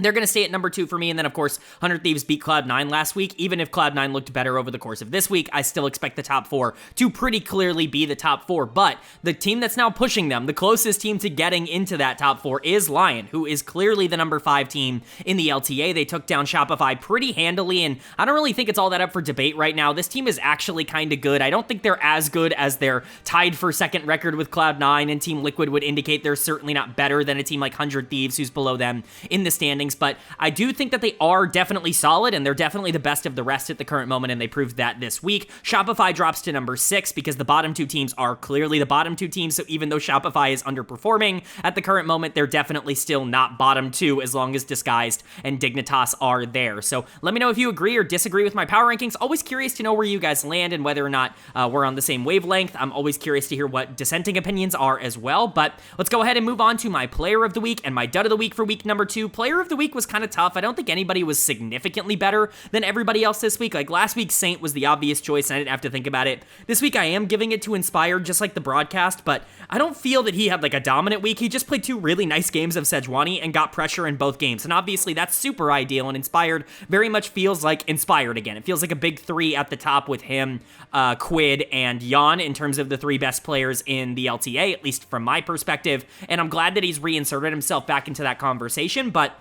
they're going to stay at number 2 for me, and then, of course, 100 Thieves beat Cloud9 last week. Even if Cloud9 looked better over the course of this week, I still expect the top 4 to pretty clearly be the top 4, but the team that's now pushing them, the closest team to getting into that top 4, is LYON, who is clearly the number 5 team in the LTA. They took down Shopify pretty handily, and I don't really think it's all that up for debate right now. This team is actually kind of good. I don't think they're as good as their tied for second record with Cloud9, and Team Liquid would indicate they're certainly not better than a team like 100 Thieves, who's below them in the standings, but I do think that they are definitely solid, and they're definitely the best of the rest at the current moment, and they proved that this week. Shopify drops to number 6 because the bottom 2 teams are clearly the bottom 2 teams, so even though Shopify is underperforming at the current moment, they're definitely still not bottom 2 as long as Disguised and Dignitas are there. So let me know if you agree or disagree with my power rankings. Always curious to know where you guys land and whether or not we're on the same wavelength. I'm always curious to hear what dissenting opinions are as well, but let's go ahead and move on to my player of the week and my dud of the week for week number 2. Player of the week was kind of tough. I don't think anybody was significantly better than everybody else this week. Like last week, Saint was the obvious choice, and I didn't have to think about it. This week, I am giving it to Inspired, just like the broadcast, but I don't feel that he had like a dominant week. He just played 2 really nice games of Sejuani and got pressure in both games, and obviously that's super ideal, and Inspired very much feels like Inspired again. It feels like a big 3 at the top with him, Quid, and LYON in terms of the 3 best players in the LTA, at least from my perspective, and I'm glad that he's reinserted himself back into that conversation, but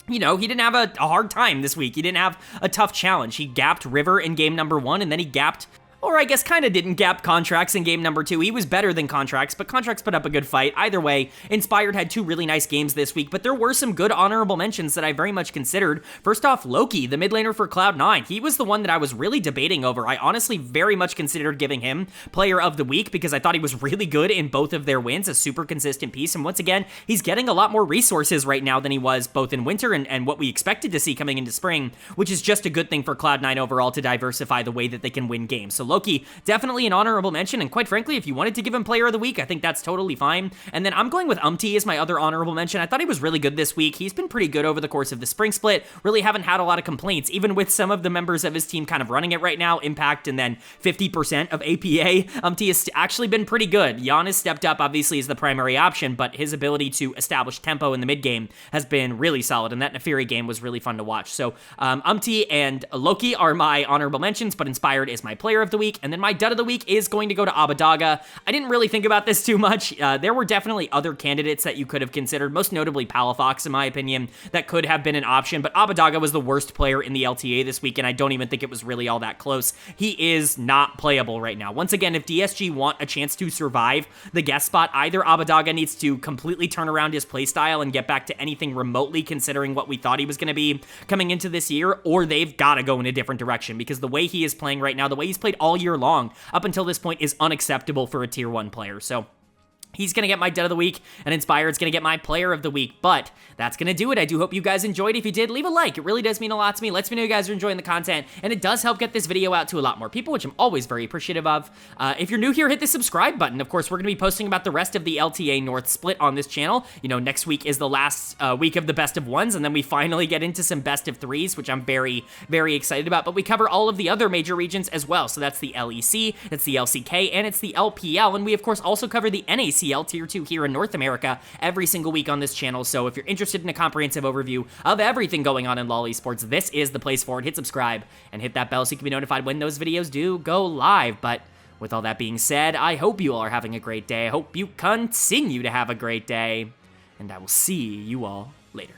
he didn't have a hard time this week. He didn't have a tough challenge. He gapped River in game number 1, and then he gapped, or I guess kind of didn't gap Contracts in game number 2. He was better than Contracts, but Contracts put up a good fight. Either way, Inspired had 2 really nice games this week, but there were some good honorable mentions that I very much considered. First off, Loki, the mid laner for Cloud9. He was the one that I was really debating over. I honestly very much considered giving him player of the week because I thought he was really good in both of their wins, a super consistent piece, and once again, he's getting a lot more resources right now than he was both in winter and what we expected to see coming into spring, which is just a good thing for Cloud9 overall to diversify the way that they can win games. So Loki, definitely an honorable mention, and quite frankly, if you wanted to give him player of the week, I think that's totally fine. And then I'm going with as my other honorable mention. I thought he was really good this week. He's been pretty good over the course of the spring split. Really haven't had a lot of complaints, even with some of the members of his team kind of running it right now, Impact and then 50% of APA. Has actually been pretty good. LYON has stepped up, obviously, as the primary option, but his ability to establish tempo in the mid game has been really solid, and that Neferi game was really fun to watch. So and Loki are my honorable mentions, but Inspired is my player of the week, and then my dud of the week is going to go to Abadaga. I didn't really think about this too much. There were definitely other candidates that you could have considered, most notably Palafox, in my opinion, that could have been an option, but Abadaga was the worst player in the LTA this week, and I don't even think it was really all that close. He is not playable right now. Once again, if DSG want a chance to survive the guest spot, either Abadaga needs to completely turn around his playstyle and get back to anything remotely considering what we thought he was going to be coming into this year, or they've got to go in a different direction, because the way he is playing right now, the way he's played all year long up until this point, is unacceptable for a tier 1 player. So he's going to get my dud of the week, and Inspired's going to get my player of the week, but that's going to do it. I do hope you guys enjoyed. If you did, leave a like. It really does mean a lot to me. Lets me know you guys are enjoying the content, and it does help get this video out to a lot more people, which I'm always very appreciative of. If you're new here, hit the subscribe button. Of course, we're going to be posting about the rest of the LTA North split on this channel. You know, next week is the last week of the best of ones, and then we finally get into some best of threes, which I'm very, very excited about, but we cover all of the other major regions as well. So that's the LEC, it's the LCK, and it's the LPL, and we, of course, also cover the NACL Tier 2 here in North America every single week on this channel. So if you're interested in a comprehensive overview of everything going on in LoL esports, this is the place for it. Hit subscribe and hit that bell so you can be notified when those videos do go live. But with all that being said, I hope you all are having a great day. I hope you continue to have a great day, and I will see you all later.